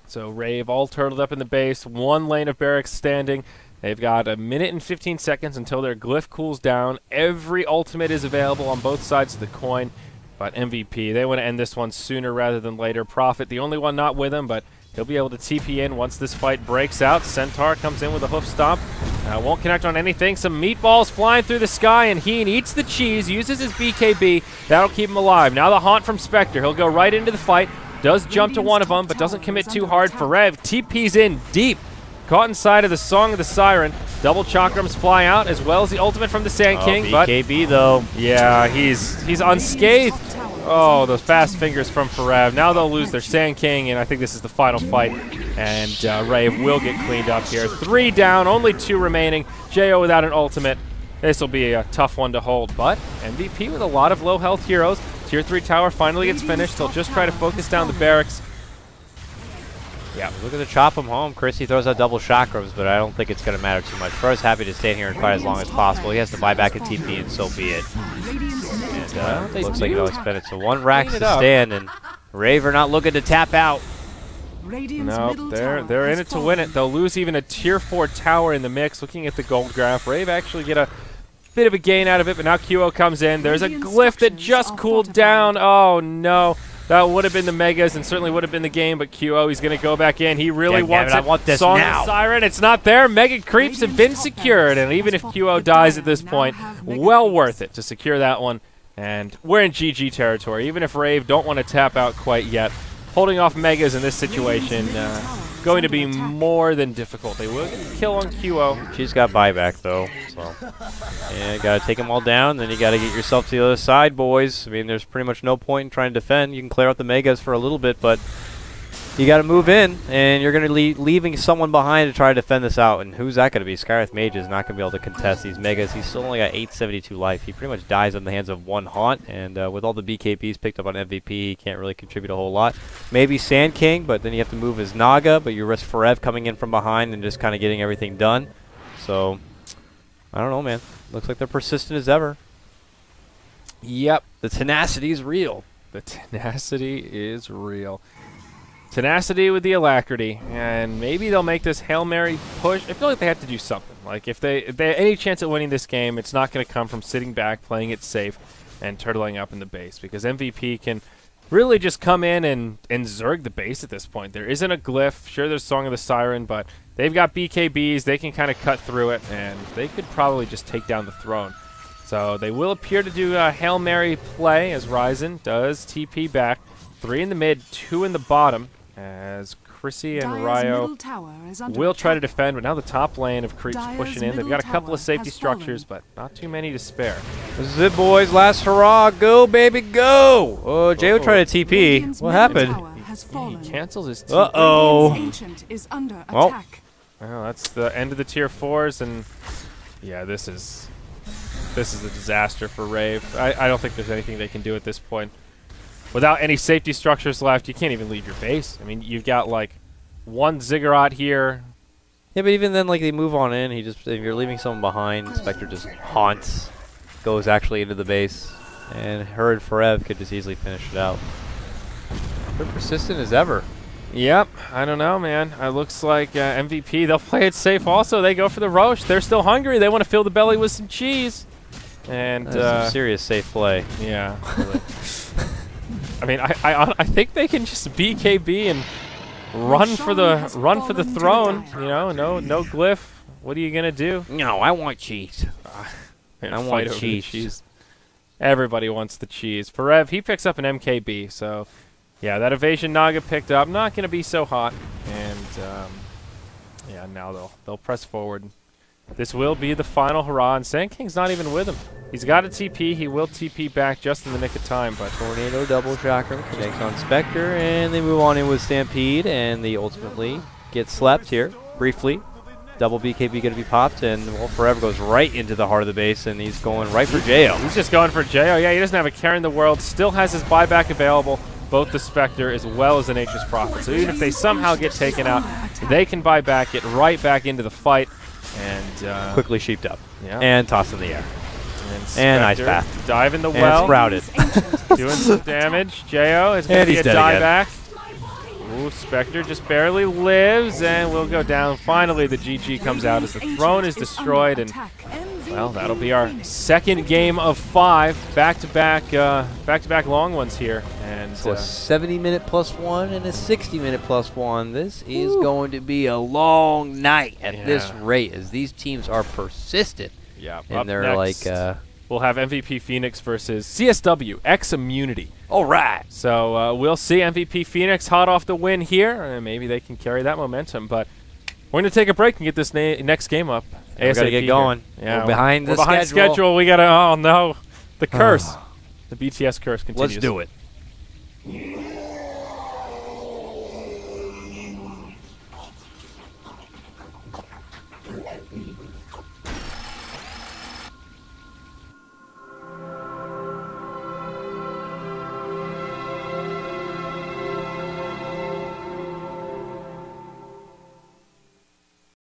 Speaker 2: So Rave all turtled up in the base, one lane of barracks standing. They've got a minute and 15 seconds until their glyph cools down. Every ultimate is available on both sides of the coin. But MVP, they want to end this one sooner rather than later. Prophet, the only one not with him, but he'll be able to TP in once this fight breaks out. Centaur comes in with a hoof stomp. Won't connect on anything. Some meatballs flying through the sky, and Heen eats the cheese, uses his BKB. That'll keep him alive. Now the Haunt from Spectre. He'll go right into the fight. Does jump to one of them, but doesn't commit too hard. Forev TP's in deep. Caught inside of the Song of the Siren. Double Chakrams fly out, as well as the ultimate from the Sand King.
Speaker 3: BKB, though.
Speaker 2: Yeah, he's unscathed. Oh, those fast fingers from Forev. Now they'll lose their Sand King, and I think this is the final fight. And Rave will get cleaned up here. 3 down, only 2 remaining. Jo without an ultimate. This will be a tough one to hold, but MVP with a lot of low health heroes. Tier 3 tower finally gets finished. They'll just try to focus down the barracks. Yeah.
Speaker 3: Looking to chop him home. Chrissy throws out double chakrams, but I don't think it's going to matter too much. Fro's happy to stay here and fight as long as possible. He has to buy back a TP, and so be it. And looks like he'll spend it. So 1 rack to stand, and Rave are not looking to tap out.
Speaker 2: No, they're in it to win it. They'll lose even a tier 4 tower in the mix. Looking at the gold graph, Rave actually get a bit of a gain out of it, but now QO comes in. There's a glyph that just cooled down. Oh, no. That would have been the Megas and certainly would have been the game, but QO, he's going to go back in. He really wants it.
Speaker 3: I want this
Speaker 2: Song
Speaker 3: now.
Speaker 2: of Siren, it's not there. Mega creeps have been secured, and even if QO dies at this point, well worth it to secure that one. And we're in GG territory. Even if Rave don't want to tap out quite yet, holding off Megas in this situation going to be more than difficult. They will kill on QO.
Speaker 3: She's got buyback, though. So, yeah, got to take them all down. Then you got to get yourself to the other side, boys. I mean, there's pretty much no point in trying to defend. You can clear out the Megas for a little bit, but you got to move in, and you're going to leaving someone behind to try to defend this out. And who's that going to be? Skyreth Mage is not going to be able to contest these Megas. He's still only got 872 life. He pretty much dies in the hands of one Haunt, and with all the BKBs picked up on MVP, he can't really contribute a whole lot. Maybe Sand King, but then you have to move his Naga, but you risk Forev coming in from behind and just kind of getting everything done. So, I don't know, man. Looks like they're persistent as ever.
Speaker 2: Yep.
Speaker 3: The tenacity is real.
Speaker 2: The tenacity is real. Tenacity with the alacrity, and maybe they'll make this Hail Mary push. I feel like they have to do something. Like, if they have any chance at winning this game, it's not going to come from sitting back, playing it safe, and turtling up in the base, because MVP can really just come in and zerg the base at this point. There isn't a glyph. Sure, there's Song of the Siren, but they've got BKBs. They can kind of cut through it, and they could probably just take down the throne. So they will appear to do a Hail Mary play as Ryzen does TP back. 3 in the mid, 2 in the bottom, as Chrissy and Ryo will try to defend, but now the top lane of creeps pushing in. They've got a couple of safety structures, but not too many to spare.
Speaker 3: This is it, boys. Last hurrah. Go, baby, go. Oh, Jay will try to TP. What happened?
Speaker 2: He cancels his TP.
Speaker 3: Uh-oh.
Speaker 2: Well, that's the end of the tier 4s, and yeah, this is a disaster for Rave. I don't think there's anything they can do at this point. Without any safety structures left, you can't even leave your base. I mean, you've got like 1 Ziggurat here.
Speaker 3: Yeah, but even then, like, they move on in. If you're leaving someone behind, Spectre just haunts, goes actually into the base, and her and Forev could just easily finish it out. They're persistent as ever.
Speaker 2: Yep, I don't know, man. It looks like MVP, they'll play it safe also. They go for the Roche. They're still hungry. They want to fill the belly with some cheese. And
Speaker 3: that's some serious safe play.
Speaker 2: Yeah. Really. I mean, I think they can just BKB and run for the throne. You know, no glyph. What are you gonna do?
Speaker 3: No, I want cheese. I want cheese.
Speaker 2: Everybody wants the cheese. Forev, he picks up an MKB, so yeah, that evasion Naga picked up. Not gonna be so hot, and yeah, now they'll press forward. This will be the final hurrah, and Sand King's not even with him. He's got a TP. He will TP back just in the nick of time, but
Speaker 3: Tornado double chakra connects on Spectre, and they move on in with Stampede, and they ultimately get slept here briefly. Double BKB going to be popped, and well, Forever goes right into the heart of the base, and he's going right for Jo.
Speaker 2: He's just going for Jo. Yeah, he doesn't have a care in the world. Still has his buyback available, both the Spectre as well as the Nature's Prophet. So even if they somehow get taken out, they can buy back, get right back into the fight, and
Speaker 3: quickly sheeped up,
Speaker 2: yeah,
Speaker 3: and tossed in the air.
Speaker 2: And
Speaker 3: ice bath.
Speaker 2: Dive in the well.
Speaker 3: And routed.
Speaker 2: Doing some damage. Jo is going to be a dieback. Ooh, Spectre just barely lives, and will go down. Finally, the GG comes out as the throne is destroyed, and well, that'll be our second game of 5 back-to-back long ones here. And
Speaker 3: so a 70-minute +1 and a 60-minute +1. This is going to be a long night at this rate, as these teams are persistent.
Speaker 2: Yeah,
Speaker 3: and they're
Speaker 2: next,
Speaker 3: like
Speaker 2: we'll have MVP.Phoenix versus CSW X Immunity.
Speaker 3: All right.
Speaker 2: So we'll see MVP.Phoenix hot off the win here. Maybe they can carry that momentum, but we're going to take a break and get this next game up.
Speaker 3: We got to get going.
Speaker 2: Yeah,
Speaker 3: we're behind the
Speaker 2: schedule. We got to, oh no, the curse. The BTS curse continues.
Speaker 3: Let's do it.